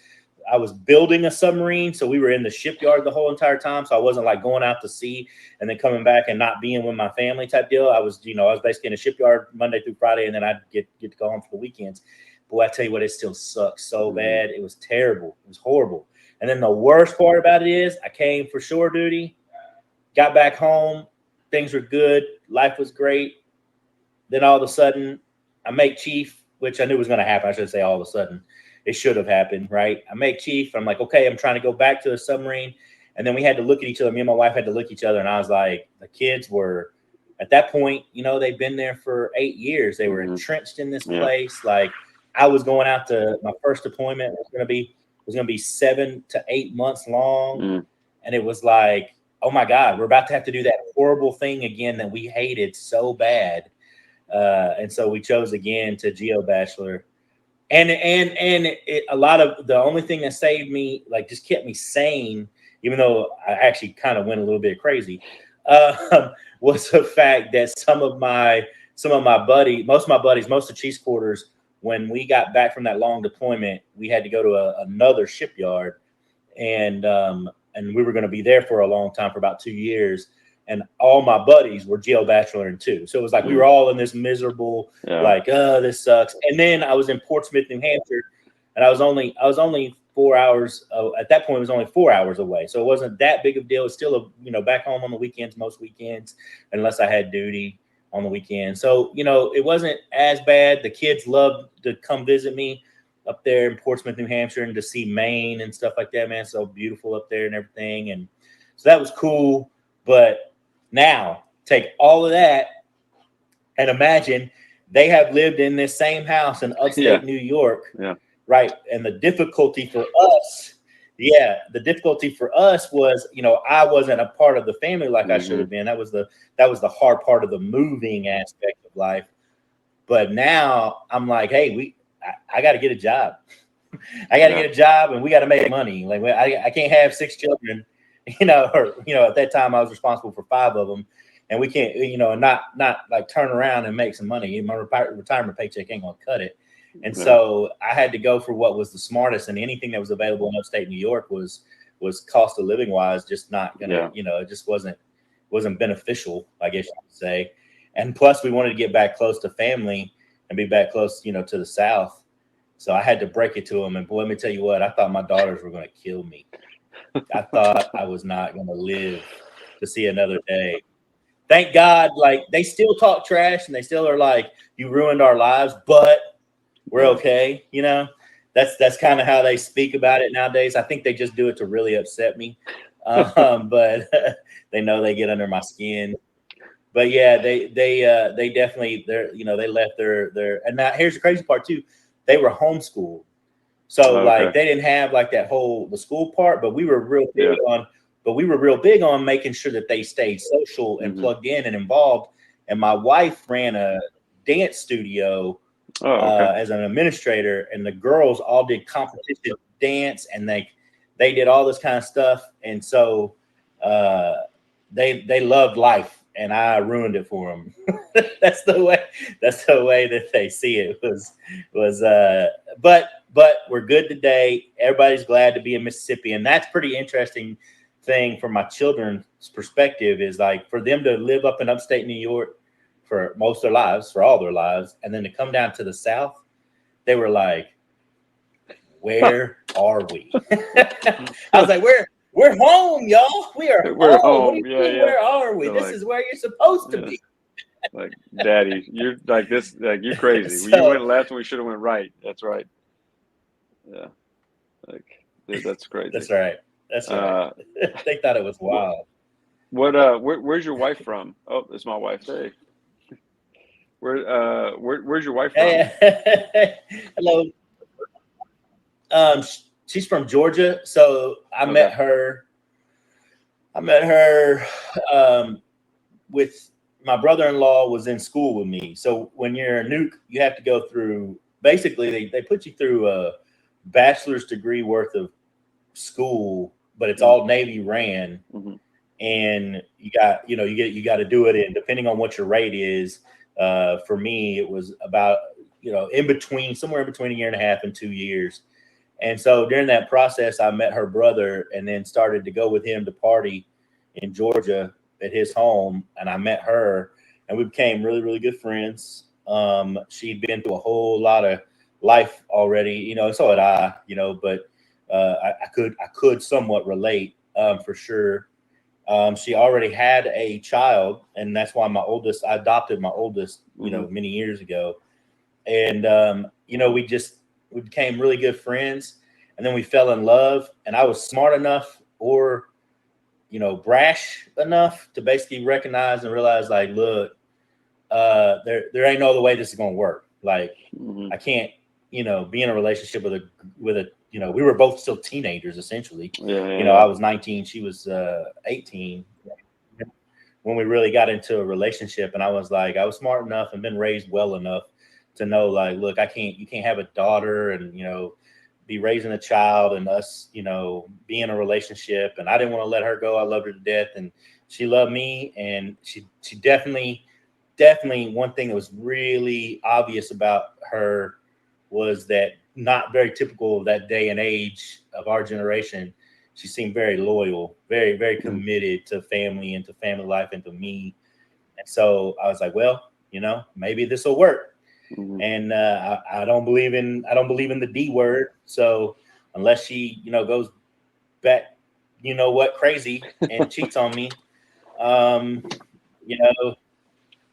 [SPEAKER 1] I was building a submarine, so we were in the shipyard the whole entire time. So I wasn't like going out to sea and then coming back and not being with my family type deal. I was basically in a shipyard Monday through Friday, and then I'd get to go home for the weekends. Boy, I tell you what, it still sucks so bad. It was terrible. It was horrible. And then the worst part about it is I came for shore duty, got back home, things were good, life was great. Then all of a sudden, I make chief, which I knew was going to happen. I should say all of a sudden. It should have happened, right? I make chief. I'm like, okay, I'm trying to go back to the submarine. And then we had to look at each other. Me and my wife had to look at each other. And I was like, the kids were, at that point, they've been there for 8 years. They were entrenched in this place. Like I was going out to my first deployment. It was going to be 7 to 8 months long. And it was like, oh my God, we're about to have to do that horrible thing again that we hated so bad. And so we chose again to geo-bachelor. And a lot of the only thing that saved me, like just kept me sane, even though I actually kind of went a little bit crazy, was the fact that some of my buddies, most of Chiefs quarters, when we got back from that long deployment, we had to go to another shipyard, and we were going to be there for a long time, for about 2 years. And all my buddies were geo-bacheloring too. So it was like we were all in this miserable, this sucks. And then I was in Portsmouth, New Hampshire, and I was only 4 hours. At that point, it was only 4 hours away. So it wasn't that big of a deal. It's still back home on the weekends, most weekends, unless I had duty on the weekend. So, it wasn't as bad. The kids loved to come visit me up there in Portsmouth, New Hampshire, and to see Maine and stuff like that, man. So beautiful up there and everything. And so that was cool. But now, take all of that and imagine they have lived in this same house in upstate New York, right? And the difficulty for us, was, I wasn't a part of the family like I should have been. That was the hard part of the moving aspect of life. But now I'm like, hey, I got to get a job. I got to get a job, and we got to make money. Like I can't have 6 children. At that time I was responsible for 5 of them, and we can't, not like turn around and make some money. My retirement paycheck ain't gonna cut it. And so I had to go for what was the smartest, and anything that was available in upstate New York was cost of living wise just not gonna, it just wasn't beneficial, I guess you could say. And plus we wanted to get back close to family and be back close, to the South. So I had to break it to them. And boy, let me tell you what, I thought my daughters were going to kill me. I thought I was not going to live to see another day. Thank God, like, they still talk trash and they still are like, you ruined our lives, but we're okay. That's kind of how they speak about it nowadays. I think they just do it to really upset me. But they know they get under my skin. But yeah, they definitely, they left their, and now here's the crazy part too. They were homeschooled. So like they didn't have like the school part, but we were real big on making sure that they stayed social and plugged in and involved. And my wife ran a dance studio as an administrator, and the girls all did competition dance, and they did all this kind of stuff. And so they loved life, and I ruined it for them. That's the way that they see it but we're good today. Everybody's glad to be in Mississippi. And that's pretty interesting thing from my children's perspective, is like for them to live up in upstate New York for most of their lives, for all their lives, and then to come down to the South, they were like, where are we? I was like, we're home, y'all. We're home. What do you mean, where are we? This is where you're supposed to be.
[SPEAKER 2] Like, Daddy, you're like this, like, you're crazy. You went left when we should have went right. That's right. Yeah. Like, dude, that's crazy.
[SPEAKER 1] That's right. They thought it was wild.
[SPEAKER 2] Where's your wife from? Oh, it's my wife. Hey. Where's your wife from?
[SPEAKER 1] Hello. She's from Georgia. So I met her with my brother-in-law was in school with me. So when you're a nuke, you have to go through, basically they put you through a bachelor's degree worth of school, but it's all Navy ran. And you got to do it in, depending on what your rate is. For me, it was about, somewhere in between a year and a half and 2 years. And so during that process, I met her brother and then started to go with him to party in Georgia at his home. And I met her and we became really, really good friends. She'd been through a whole lot of life already, and so had I, but I could somewhat relate for sure. She already had a child, and that's why I adopted my oldest, many years ago. And, we became really good friends, and then we fell in love, and I was smart enough or, brash enough to basically recognize and realize, like, look, there ain't no other way this is going to work. Like, I can't, be in a relationship with a, we were both still teenagers, essentially. I was 19, she was 18 when we really got into a relationship. And I was smart enough and been raised well enough to know, like, look, you can't have a daughter and, be raising a child and us, be in a relationship. And I didn't want to let her go. I loved her to death, and she loved me. And she definitely one thing that was really obvious about her was that, not very typical of that day and age of our generation, she seemed very loyal, very, very committed to family and to family life and to me. And so I was like, well, maybe this will work. And I don't believe in the D word. So unless she, goes back, crazy and cheats on me,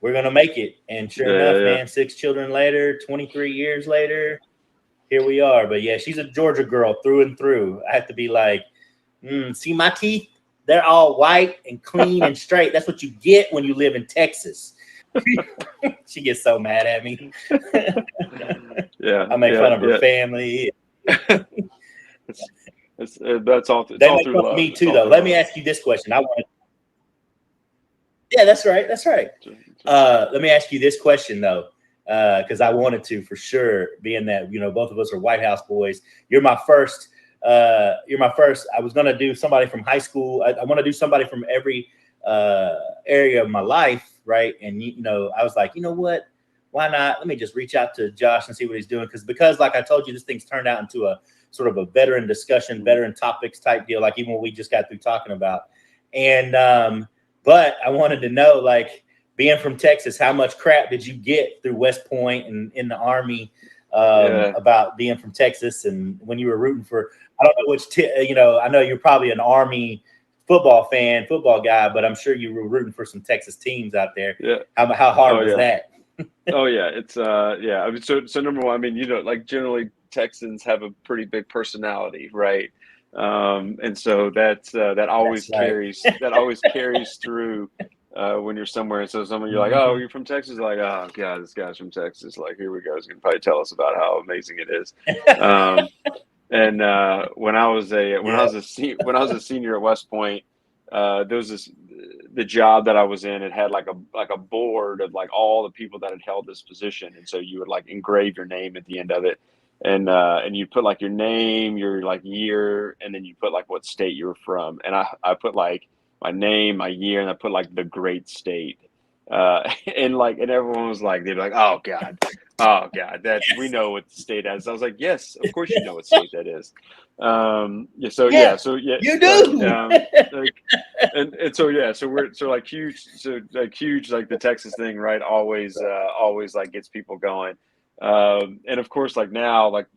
[SPEAKER 1] we're going to make it. And sure enough, man, 6 children later, 23 years later, here we are. But yeah, she's a Georgia girl through and through. I have to be like, see my teeth? They're all white and clean and straight. That's what you get when you live in Texas. She gets so mad at me. I make fun of her family.
[SPEAKER 2] That's all.
[SPEAKER 1] They make fun of me too, though. Let me ask you this question. Yeah, that's right. Let me ask you this question though, because I wanted to, for sure, being that both of us are Whitehouse boys. You're my first. I was gonna do somebody from high school. I want to do somebody from every area of my life, right? And I was like, what? why not? Let me just reach out to Josh and see what he's doing. Because like I told you, this thing's turned out into a sort of a veteran discussion, veteran topics type deal, like even what we just got through talking about. And but I wanted to know, like, being from Texas, how much crap did you get through West Point and in the Army about being from Texas, and when you were rooting for, I don't know which, I know you're probably an Army football guy, but I'm sure you were rooting for some Texas teams out there.
[SPEAKER 2] Yeah.
[SPEAKER 1] How hard was that?
[SPEAKER 2] Oh yeah, it's yeah. I mean, so number one, I mean, like generally Texans have a pretty big personality, right? And so that always carries through when you're somewhere. And so someone you're like, oh, you're from Texas, like, oh god, this guy's from Texas. Like, here we go. He's gonna probably tell us about how amazing it is. And when I was a senior at West Point, there was the job that I was in. It had like a board of like all the people that had held this position, and so you would like engrave your name at the end of it, and you put like your name, your like year, and then you put like what state you were from. And I put like my name, my year, and I put like the great state. And everyone was like, they'd be like, oh god, that we know what the state is. I was like, yes, of course you know what state that is.
[SPEAKER 1] You do.
[SPEAKER 2] So we're like huge, like the Texas thing, right? Always like gets people going. And of course, like now, like,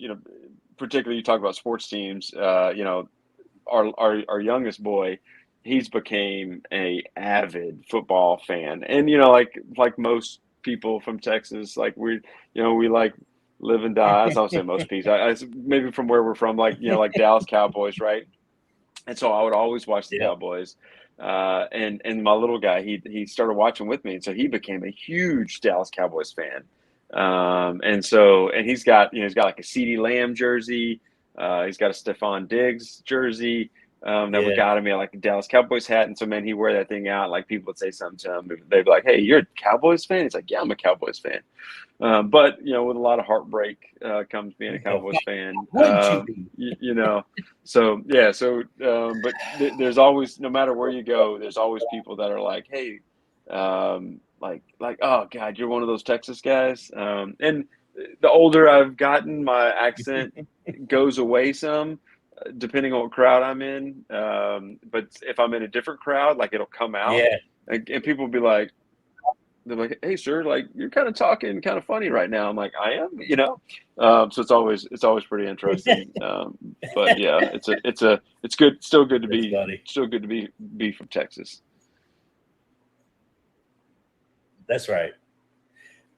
[SPEAKER 2] particularly you talk about sports teams, our youngest boy, he's became a avid football fan. And, like most people from Texas, like we like live and die. I don't say most people, maybe from where we're from, like, like Dallas Cowboys, right? And so I would always watch the Cowboys. And my little guy, he started watching with me. And so he became a huge Dallas Cowboys fan. And he's got like a CeeDee Lamb jersey. He's got a Stephon Diggs jersey. That we got him like a Dallas Cowboys hat. And so, man, he'd wear that thing out. Like, people would say something to him. They'd be like, hey, you're a Cowboys fan? He's like, yeah, I'm a Cowboys fan. But, with a lot of heartbreak comes being a Cowboys fan. So, yeah. So, but there's always, no matter where you go, there's always people that are like, hey, like, oh, God, you're one of those Texas guys. And the older I've gotten, my accent goes away some, depending on what crowd I'm in. But if I'm in a different crowd, like, it'll come out.
[SPEAKER 1] Yeah.
[SPEAKER 2] And people will be like, they're like, hey, sir, like, you're kind of talking kind of funny right now. I'm like, I am, so it's always pretty interesting. But yeah, it's good. Still good to be from Texas.
[SPEAKER 1] That's right.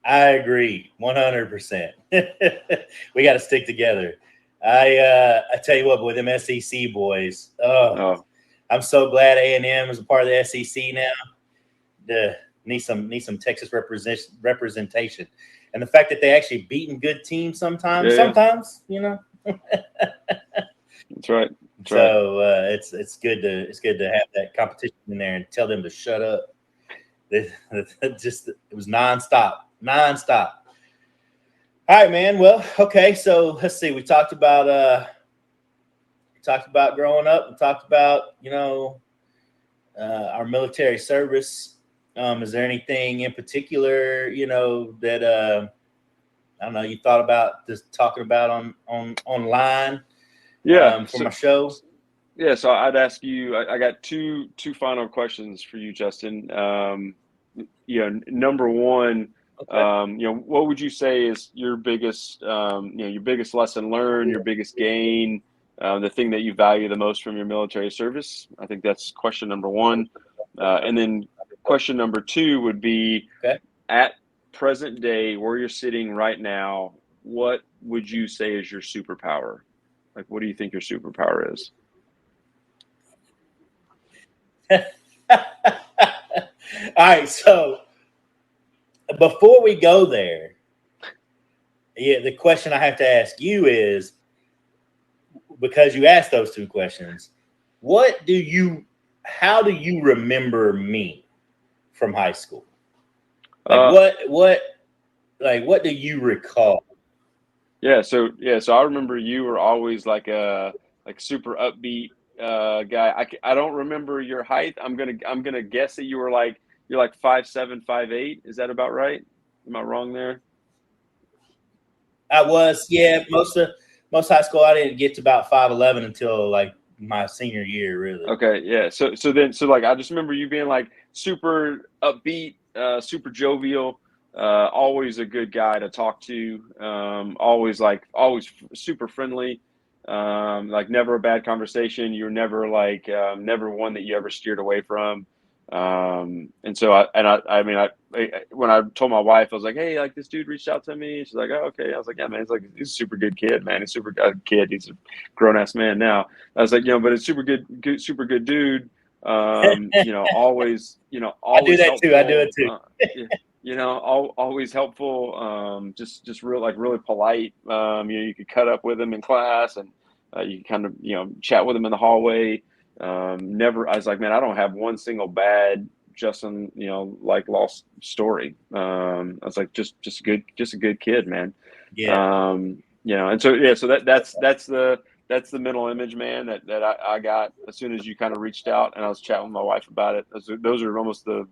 [SPEAKER 1] I agree 100%. We got to stick together. I tell you what, boy, them SEC boys. I'm so glad A&M is a part of the SEC now. Need some Texas representation, and the fact that they actually beating good teams sometimes. That's
[SPEAKER 2] right.
[SPEAKER 1] So it's good to have that competition in there and tell them to shut up. It was nonstop. All right, man. Well, okay. So let's see. We talked about growing up. We talked about our military service. Is there anything in particular that I don't know you thought about just talking about online? For my show.
[SPEAKER 2] Yeah. So I'd ask you. I got two final questions for you, Justin. Number one. Okay. What would you say is your biggest, your biggest lesson learned, your biggest gain, the thing that you value the most from your military service? I think that's question number one. And then question number two would be, at present day, where you're sitting right now, what would you say is your superpower? Like, what do you think your superpower is?
[SPEAKER 1] All right. So, before we go there, the question I have to ask you is, because you asked those two questions, how do you remember me from high school? Like what do you recall?
[SPEAKER 2] Yeah. So I remember you were always like a super upbeat guy. I don't remember your height. I'm gonna guess that you're like 5'7", 5'8". Is that about right? Am I wrong there?
[SPEAKER 1] I was, yeah. Most high school, I didn't get to about 5'11" until like my senior year, really.
[SPEAKER 2] Okay, yeah. So like I just remember you being like super upbeat, super jovial, always a good guy to talk to, always super friendly, like never a bad conversation. You're never like never one that you ever steered away from. And so I mean when I told my wife, I was like, hey, like this dude reached out to me. She's like, oh, okay. I was like, yeah, man, he's a super good kid, man. He's super good kid. He's a grown ass man now. I was like, but it's super good dude. Always,
[SPEAKER 1] I do
[SPEAKER 2] always
[SPEAKER 1] that too. I do
[SPEAKER 2] helpful.
[SPEAKER 1] it too.
[SPEAKER 2] Always helpful. Just real, like really polite. You could cut up with him in class, and you kind of, chat with him in the hallway. Never, I was like, man, I don't have one single bad Justin, like lost story. I was like, just a good kid, man.
[SPEAKER 1] Yeah.
[SPEAKER 2] And so, yeah, so that's the mental image, man, that I got as soon as you kind of reached out, and I was chatting with my wife about it. Those are almost the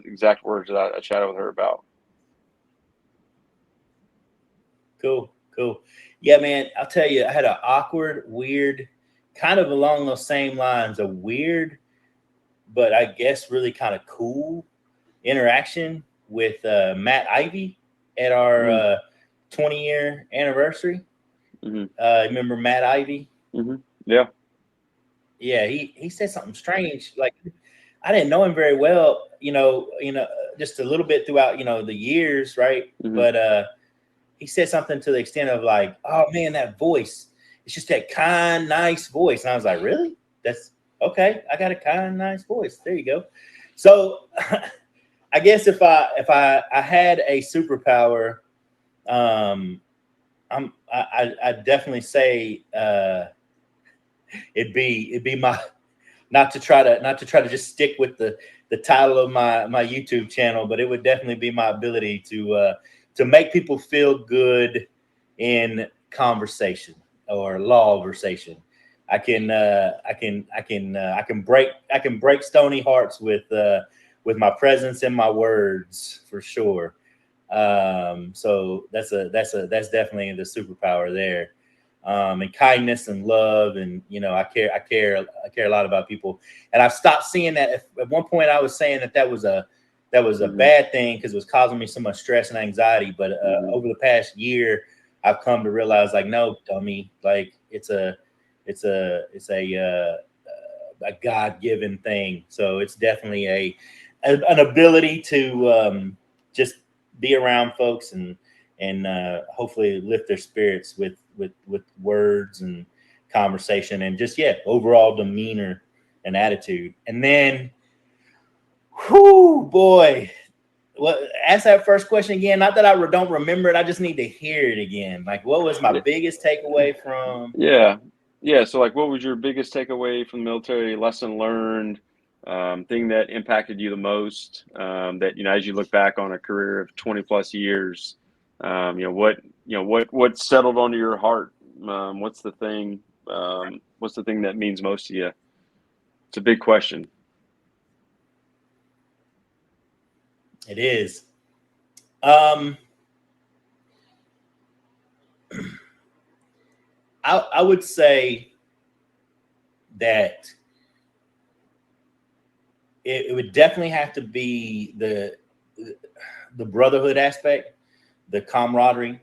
[SPEAKER 2] exact words that I chatted with her about.
[SPEAKER 1] Cool. Yeah, man, I'll tell you, I had an awkward, weird, kind of along those same lines, a weird, but I guess really kind of cool interaction with Matt Ivy at our 20-year anniversary. Remember Matt Ivy?
[SPEAKER 2] Yeah.
[SPEAKER 1] Yeah, he said something strange. Like, I didn't know him very well, just a little bit throughout, the years, right? But he said something to the extent of like, oh man, that voice. It's just that kind, nice voice. And I was like, really? That's okay. I got a kind, nice voice. There you go. So I guess if I had a superpower, I'd definitely say it'd be my not to try to just stick with the title of my YouTube channel, but it would definitely be my ability to make people feel good in conversation or lawversation. I can break stony hearts with my presence and my words for sure. So that's definitely the superpower there. And kindness and love, and I care a lot about people, and I've stopped seeing that. At one point I was saying that was a bad thing because it was causing me so much stress and anxiety, but over the past year I've come to realize, like, no, dummy, like it's a God-given thing. So it's definitely an ability to just be around folks and hopefully lift their spirits with words and conversation and just overall demeanor and attitude. And then, whoo, boy, well, ask that first question again. Not that I don't remember it, I just need to hear it again. Like, what was my biggest takeaway from?
[SPEAKER 2] Yeah. So, like, what was your biggest takeaway from the military? Lesson learned, thing that impacted you the most? That as you look back on a career of 20 plus years, what settled onto your heart? What's the thing? What's the thing that means most to you? It's a big question.
[SPEAKER 1] It is. I would say that it would definitely have to be the brotherhood aspect, the camaraderie,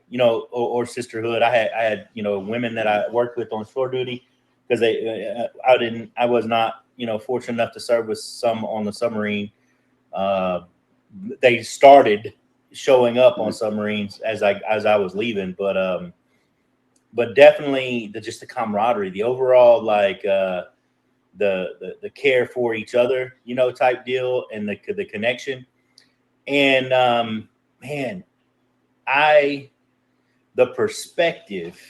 [SPEAKER 1] or sisterhood. I had women that I worked with on shore duty, because I was not fortunate enough to serve with some on the submarine. They started showing up on submarines as I was leaving, but definitely just the camaraderie, the overall, like the care for each other, type deal, and the connection. And man, the perspective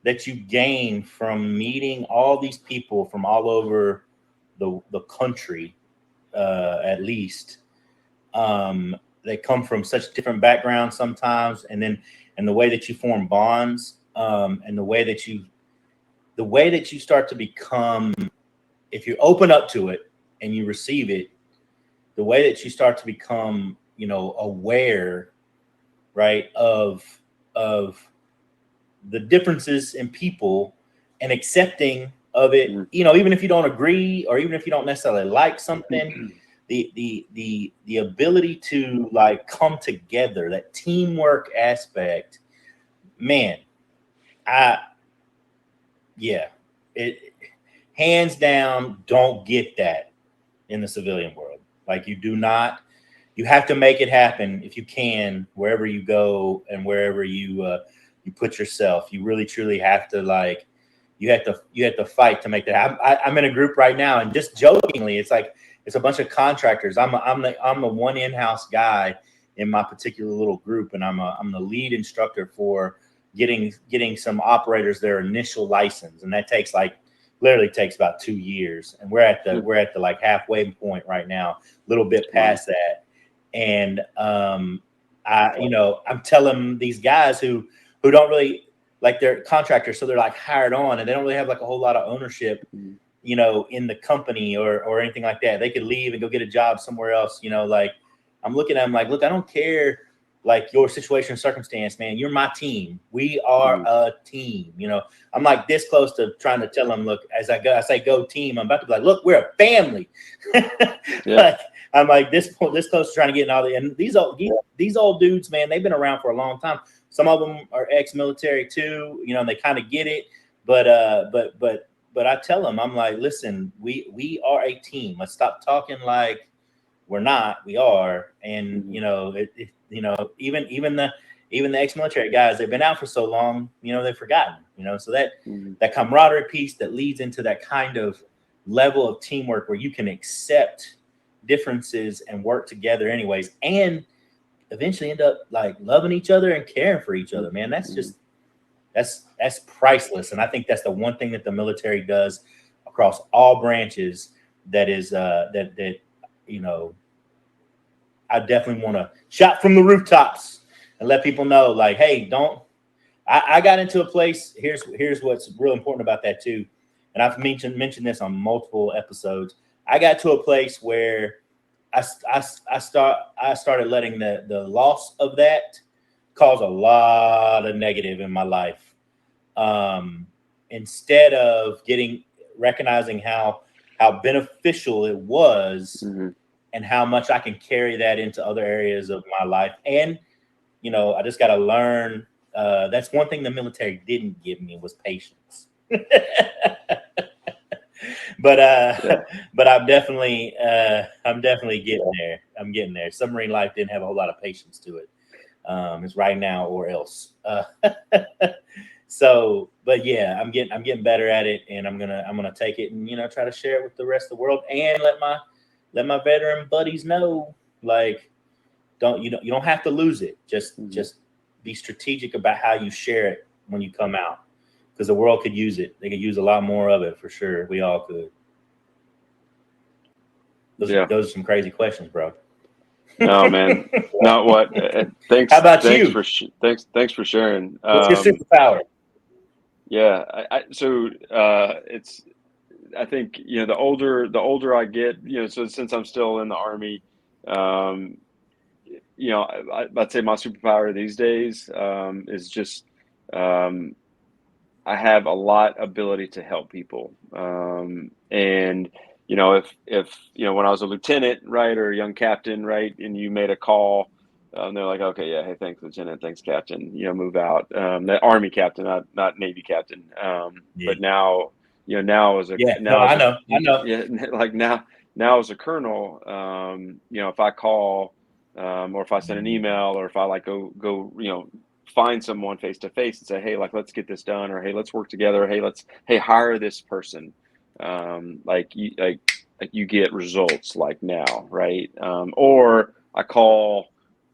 [SPEAKER 1] that you gain from meeting all these people from all over the country, at least, they come from such different backgrounds sometimes, and the way that you form bonds, and the way that you start to become, if you open up to it and you receive it, the way that you start to become, aware right, of the differences in people and accepting of it, even if you don't agree or even if you don't necessarily like something, the ability to like come together, that teamwork aspect, man, it hands down don't get that in the civilian world. Like you have to make it happen if you can, wherever you go and wherever you put yourself. You really truly have to like, you have to fight to make that happen. I'm in a group right now, and just jokingly, it's like it's a bunch of contractors. I'm the one in-house guy in my particular little group, and I'm the lead instructor for getting some operators their initial license, and that literally takes about 2 years, and we're at the like halfway point right now, a little bit past that. And I'm telling these guys who don't really, like, they're contractors, so they're like hired on, and they don't really have like a whole lot of ownership, in the company or anything like that. They could leave and go get a job somewhere else. Like, I'm looking at them like, look, I don't care like your situation or circumstance, man. You're my team. We are a team. I'm like this close to trying to tell them, look, as I say, go team. I'm about to be like, look, we're a family. Like, I'm like this close to trying to get in all the, and these old dudes, man, they've been around for a long time. Some of them are ex-military too, and they kind of get it. But I tell them, I'm like, listen, we are a team. Let's stop talking like we're not. We are. And even the ex-military guys, they've been out for so long, they've forgotten. So that camaraderie piece that leads into that kind of level of teamwork where you can accept differences and work together anyways, and eventually end up like loving each other and caring for each other, man. That's priceless. And I think that's the one thing that the military does across all branches that is that I definitely want to shout from the rooftops and let people know, like, hey, I got into a place. Here's what's real important about that too. And I've mentioned this on multiple episodes. I got to a place where I started letting the loss of that cause a lot of negative in my life. Instead of recognizing how beneficial it was, and how much I can carry that into other areas of my life. And, I just got to learn. That's one thing the military didn't give me was patience. But I'm definitely getting there. I'm getting there. Submarine life didn't have a whole lot of patience to it. It's right now or else. So, but yeah, I'm getting better at it, and I'm gonna take it and try to share it with the rest of the world, and let my veteran buddies know, like, you don't have to lose it. Just be strategic about how you share it when you come out, because the world could use it. They could use a lot more of it for sure. We all could. Those are some crazy questions, bro.
[SPEAKER 2] No, man. Not what. Thanks.
[SPEAKER 1] How about
[SPEAKER 2] thanks
[SPEAKER 1] you?
[SPEAKER 2] Thanks for sharing.
[SPEAKER 1] What's your superpower?
[SPEAKER 2] Yeah. It's. I think the older I get, so since I'm still in the Army, I'd say my superpower these days is just I have a lot ability to help people, and if when I was a lieutenant, right, or a young captain, right, and you made a call, they're like, okay, yeah, hey, thanks, lieutenant, thanks, captain, move out. That Army captain, not Navy captain. But now, now as a
[SPEAKER 1] I know.
[SPEAKER 2] yeah, like now as a colonel, if I call, or if I send an email, or if I like go find someone face to face and say, hey, like, let's get this done, or hey, let's work together, hey, hire this person, like you get results like now, right? Or I call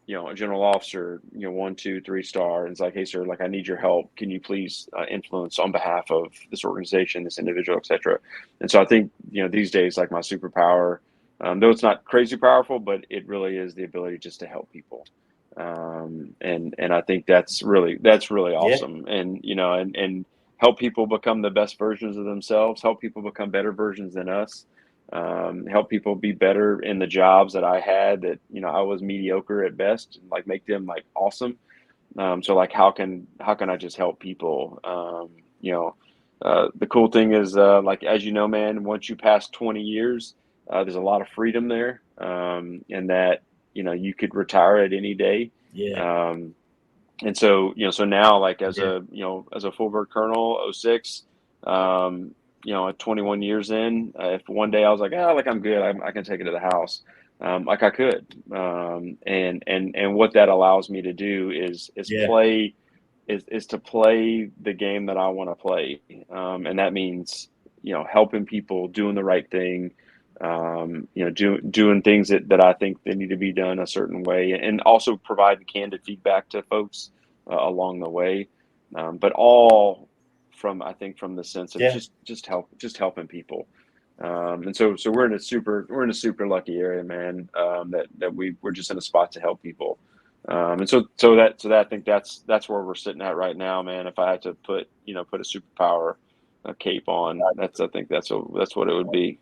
[SPEAKER 2] a general officer, 1, 2, 3-star, and it's like, hey, sir, like, I need your help. Can you please influence on behalf of this organization, this individual, etc. And so I think these days, like, my superpower, though it's not crazy powerful, but it really is the ability just to help people. And I think that's really awesome. And and help people become the best versions of themselves, help people become better versions than us, help people be better in the jobs that I had that I was mediocre at best, and like make them like awesome. So like, how can I just help people? The cool thing is, like, as you know, man, once you pass 20 years, there's a lot of freedom there, and that, you could retire at any day.
[SPEAKER 1] Yeah.
[SPEAKER 2] And so, so now, like, as
[SPEAKER 1] Yeah.
[SPEAKER 2] a full bird colonel, '06, at 21 years in, if one day I was like, like, I'm good, I can take it to the house, like I could, and what that allows me to do is
[SPEAKER 1] Yeah.
[SPEAKER 2] play, is to play the game that I want to play, and that means, helping people, doing the right thing, doing things that I think they need to be done a certain way, and also providing candid feedback to folks along the way, but all from, I think, from the sense of
[SPEAKER 1] Yeah.
[SPEAKER 2] just helping people. And so we're in a super lucky area, man. That we're just in a spot to help people. And so that I think that's where we're sitting at right now, man. If I had to put a superpower cape on, I think that's what it would be.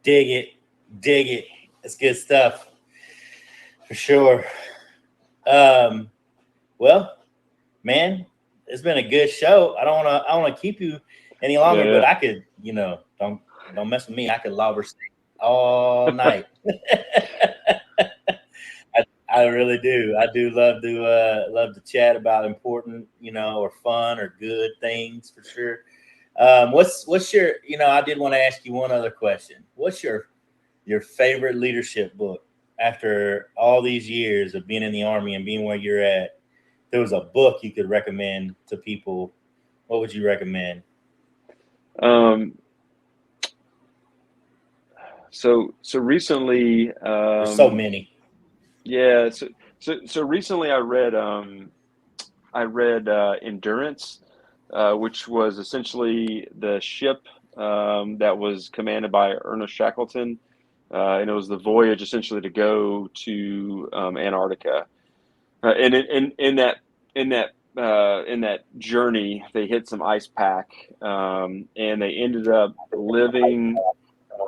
[SPEAKER 1] Dig it. Dig it. That's good stuff for sure. Well, man, it's been a good show. I don't wanna keep you any longer, but
[SPEAKER 2] Yeah,
[SPEAKER 1] I could, don't mess with me. I could Lawversation all night. I really do. I do love to chat about important, or fun or good things for sure. What's your, I did want to ask you one other question. What's your favorite leadership book after all these years of being in the Army and being where you're at? If there was a book you could recommend to people, what would you recommend?
[SPEAKER 2] um, so recently,
[SPEAKER 1] There's so many.
[SPEAKER 2] yeah, so recently I read Endurance, which was essentially the ship that was commanded by Ernest Shackleton, and it was the voyage essentially to go to Antarctica. And in that journey, they hit some ice pack, and they ended up living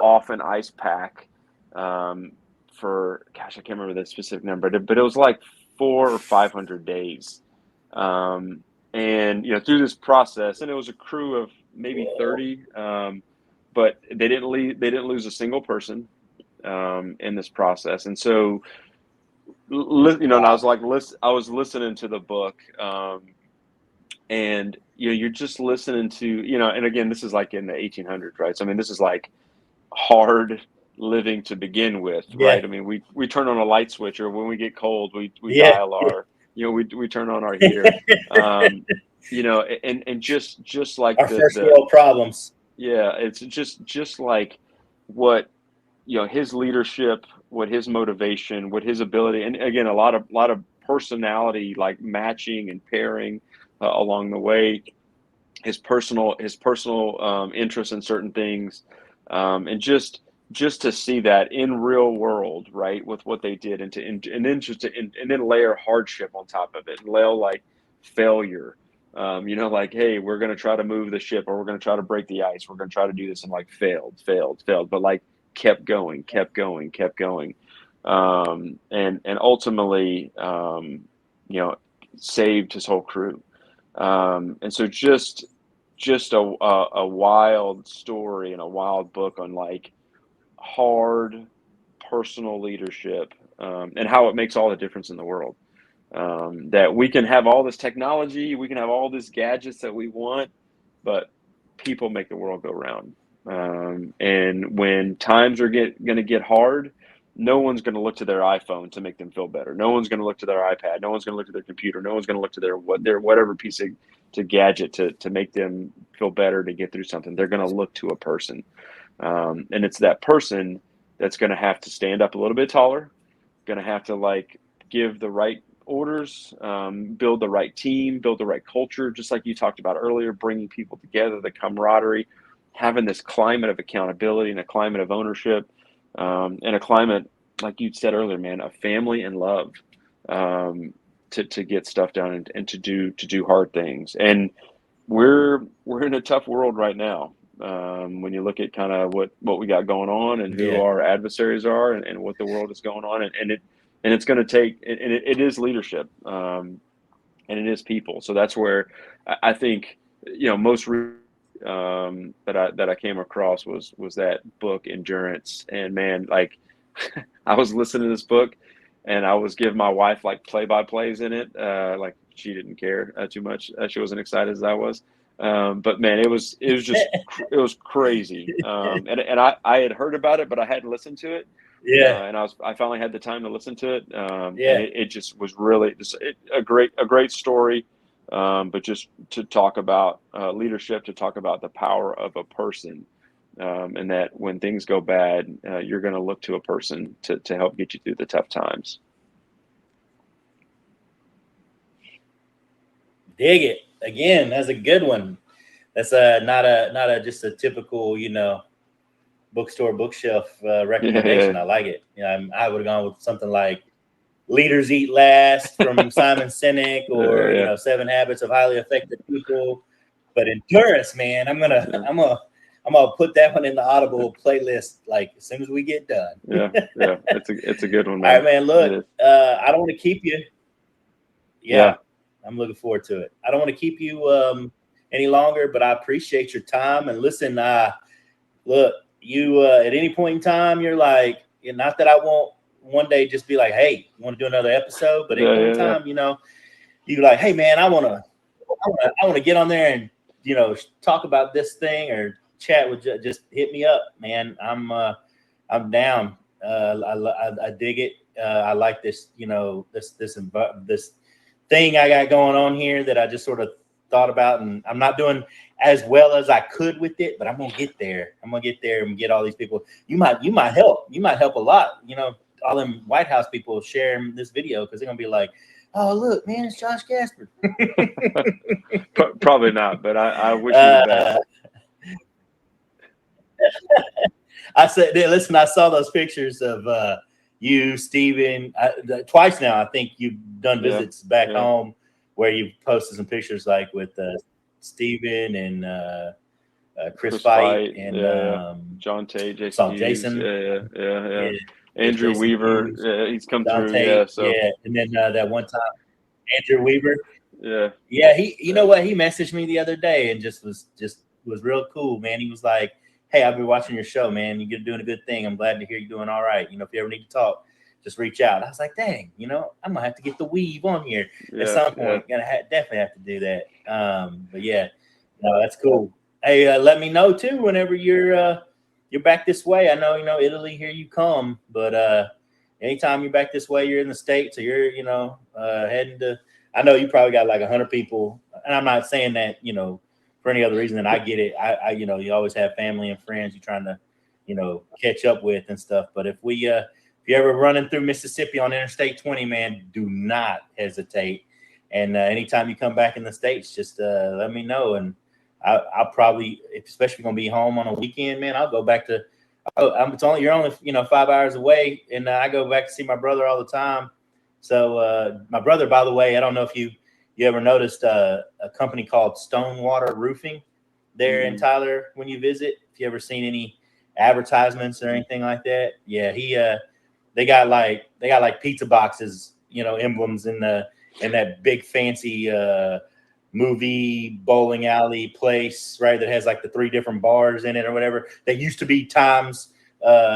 [SPEAKER 2] off an ice pack, um, for, gosh, I can't remember the specific number, but it was like 400 or 500 days. Um, and through this process, and it was a crew of maybe 30, but they didn't lose a single person in this process. And so, and I was like, I was listening to the book, and you're just listening to, and again, this is like in the 1800s, right? So I mean, this is like hard living to begin with,
[SPEAKER 1] Yeah.
[SPEAKER 2] right? I mean, we turn on a light switch, or when we get cold, we
[SPEAKER 1] Yeah.
[SPEAKER 2] dial our, we turn on our heater, um, and just like
[SPEAKER 1] Our first world problems.
[SPEAKER 2] yeah, it's just like what, his leadership, what his motivation, what his ability, and again, a lot of personality, like matching and pairing along the way, his personal interest in certain things, and just to see that in real world, right, with what they did, and then and then layer hardship on top of it, and layer like failure, like, hey, we're going to try to move the ship, or we're going to try to break the ice, we're going to try to do this, and like failed, but like kept going, and ultimately, saved his whole crew. And so just a wild story and a wild book on like hard personal leadership, and how it makes all the difference in the world. That we can have all this technology, we can have all these gadgets that we want, but people make the world go round. And when times are going to get hard, no one's going to look to their iPhone to make them feel better. No one's going to look to their iPad. No one's going to look to their computer. No one's going to look to their whatever piece of to gadget to make them feel better, to get through something. They're going to look to a person, and it's that person that's going to have to stand up a little bit taller, going to have to like give the right orders, build the right team, build the right culture, just like you talked about earlier, bringing people together, the camaraderie, having this climate of accountability and a climate of ownership, and a climate, like you said earlier, man, of family and love, to get stuff done, and to do hard things. And we're in a tough world right now. When you look at kind of what we got going on, and who
[SPEAKER 1] Yeah.
[SPEAKER 2] our adversaries are, and what the world is going on, and and it's going to take, and it is leadership, and it is people. So that's where I think, most that I came across was that book Endurance. And man, like I was listening to this book and I was giving my wife like play-by-plays in it. Like she didn't care too much. She wasn't excited as I was. But man, it was just, it was crazy. And I had heard about it, but I hadn't listened to it.
[SPEAKER 1] Yeah.
[SPEAKER 2] And I finally had the time to listen to it. And
[SPEAKER 1] Yeah.
[SPEAKER 2] it just was really just a great story. But just to talk about leadership, to talk about the power of a person, and that when things go bad, you're going to look to a person to help get you through the tough times.
[SPEAKER 1] Dig it. Again, that's a good one. That's not a just a typical, bookstore bookshelf recommendation.
[SPEAKER 2] Yeah.
[SPEAKER 1] I like it. I would have gone with something like Leaders Eat Last from Simon Sinek, or 7 Habits of Highly Effective People. But Endurance, man, I'm gonna put that one in the Audible playlist like as soon as we get done.
[SPEAKER 2] Yeah, it's a good one, man.
[SPEAKER 1] All right, man. Look, I don't want to keep you. Yeah, I'm looking forward to it. I don't want to keep you any longer, but I appreciate your time. And listen, look, you at any point in time, you're like, not that I won't one day just be like, hey, you want to do another episode? But at any point in time, you like, hey, man, I want to get on there and talk about this thing or chat with, just hit me up, man. I'm down. I dig it. I like this, this thing I got going on here that I just sort of thought about, and I'm not doing as well as I could with it, but I'm gonna get there. I'm gonna get there and get all these people. You might help. You might help a lot. All them Whitehouse people sharing this video because they're gonna be like, oh, look, man, it's Josh Gaspard.
[SPEAKER 2] Probably not, but I wish you the best.
[SPEAKER 1] I said, listen, I saw those pictures of you, Steven, twice now. I think you've done visits back home where you've posted some pictures like with Steven and Chris Fight and
[SPEAKER 2] John Tate, Jason. Yeah. Andrew
[SPEAKER 1] Jason
[SPEAKER 2] Weaver,
[SPEAKER 1] Hughes,
[SPEAKER 2] he's come
[SPEAKER 1] John
[SPEAKER 2] through.
[SPEAKER 1] Tate,
[SPEAKER 2] So
[SPEAKER 1] and then that one time, Andrew Weaver.
[SPEAKER 2] Yeah.
[SPEAKER 1] He, you know what? He messaged me the other day and just was real cool, man. He was like, hey, I've been watching your show, man. You're doing a good thing. I'm glad to hear you're doing all right. If you ever need to talk, just reach out. I was like, dang, I'm gonna have to get the weave on here at some point. Definitely have to do that. But yeah, no, that's cool. Hey, let me know too whenever you're back this way. I know, Italy, here you come, but anytime you're back this way, you're in the States, or you're, heading to, I know you probably got like 100 people, and I'm not saying that, for any other reason than I get it. I you always have family and friends you're trying to, catch up with and stuff. But if you're ever running through Mississippi on Interstate 20, man, do not hesitate. And anytime you come back in the States, just let me know. And I'll probably, especially going to be home on a weekend, man, I'll go back to, you're only, 5 hours away. And I go back to see my brother all the time. So my brother, by the way, I don't know if you ever noticed a company called Stonewater Roofing there in Tyler when you visit. If you ever seen any advertisements or anything like that. Yeah, they got like pizza boxes, emblems in that big fancy movie bowling alley place, right? That has like the 3 different bars in it or whatever. That used to be Times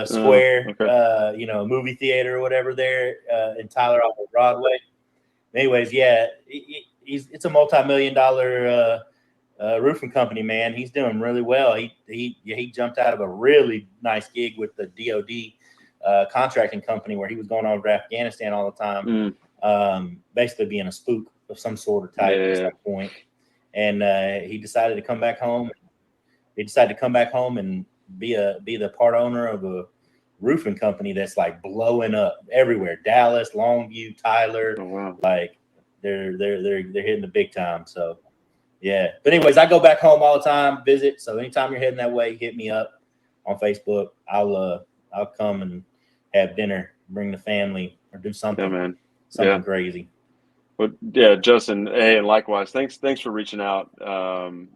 [SPEAKER 1] Square, movie theater or whatever there in Tyler off of Broadway. Anyways, yeah, it's a multi-million-dollar roofing company, man. He's doing really well. He jumped out of a really nice gig with the DOD contracting company where he was going over to Afghanistan all the time, basically being a spook of some sort of type at some point. And he decided to come back home. He decided to come back home and be the part owner of a roofing company that's like blowing up everywhere. Dallas, Longview, Tyler.
[SPEAKER 2] Oh, wow.
[SPEAKER 1] Like they're hitting the big time. So yeah. But anyways, I go back home all the time, visit. So anytime you're heading that way, hit me up on Facebook. I'll come and have dinner, bring the family, or do something.
[SPEAKER 2] Yeah, man.
[SPEAKER 1] Something crazy.
[SPEAKER 2] But yeah, Justin, hey, and likewise, thanks for reaching out. And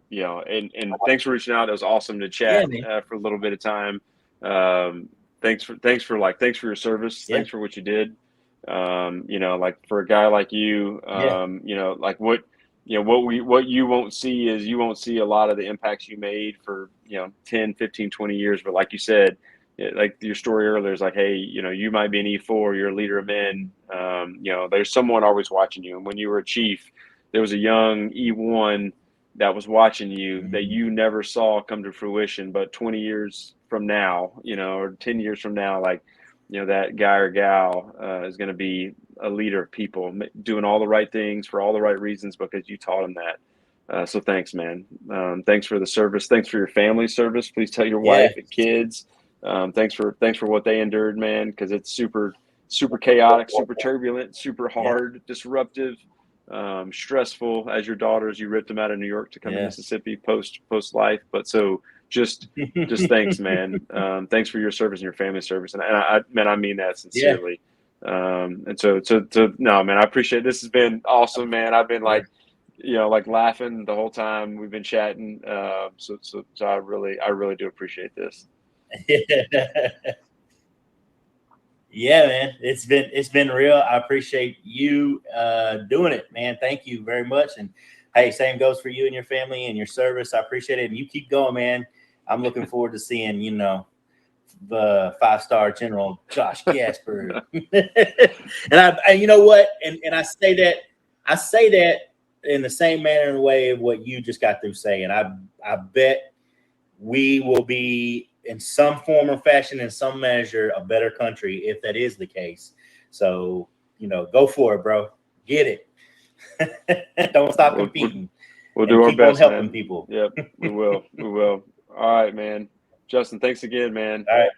[SPEAKER 2] thanks for reaching out. It was awesome to chat for a little bit of time. Thanks for your service.
[SPEAKER 1] Yeah.
[SPEAKER 2] Thanks for what you did. You know, like for a guy like you,
[SPEAKER 1] Yeah.
[SPEAKER 2] you know, like what you won't see is you won't see a lot of the impacts you made for, you know, 10, 15, 20 years. But like you said, like your story earlier is like, hey, you know, you might be an E4, you're a leader of men. You know, there's someone always watching you. And when you were a chief, there was a young E1 that was watching you that
[SPEAKER 1] Mhm.
[SPEAKER 2] you never saw come to fruition. But 20 years from now, you know, or 10 years from now, like, you know, that guy or gal is going to be a leader of people, doing all the right things for all the right reasons because you taught them that. So thanks, man. Thanks for the service. Thanks for your family service. Please tell your
[SPEAKER 1] Yeah.
[SPEAKER 2] wife and kids. Thanks for what they endured, man, because it's super chaotic, super turbulent, super
[SPEAKER 1] Yeah.
[SPEAKER 2] hard, disruptive, stressful. As your daughters, you ripped them out of New York to come to
[SPEAKER 1] Yeah.
[SPEAKER 2] Mississippi post life, but so just thanks, man. Thanks for your service and your family service, and man, I mean that
[SPEAKER 1] Yeah.
[SPEAKER 2] sincerely. And so no, man, I appreciate it. This has been awesome, man. I've been like, you know, like laughing the whole time we've been chatting. So I really do appreciate this.
[SPEAKER 1] Yeah, man. It's been real. I appreciate you doing it, man. Thank you very much. And hey, same goes for you and your family and your service. I appreciate it. And you keep going, man. I'm looking forward to seeing, you know, the 5-star General Josh Gaspard. And you know what? And I say that in the same manner and way of what you just got through saying. I bet we will be in some form or fashion, in some measure, a better country if that is the case. So, you know, go for it, bro. Get it. Don't stop
[SPEAKER 2] We'll, we'll
[SPEAKER 1] competing
[SPEAKER 2] we'll do
[SPEAKER 1] and
[SPEAKER 2] our
[SPEAKER 1] keep on
[SPEAKER 2] best,
[SPEAKER 1] helping
[SPEAKER 2] man.
[SPEAKER 1] people.
[SPEAKER 2] Yep, we will. We will. All right, man. Justin, thanks again, man.
[SPEAKER 1] All right.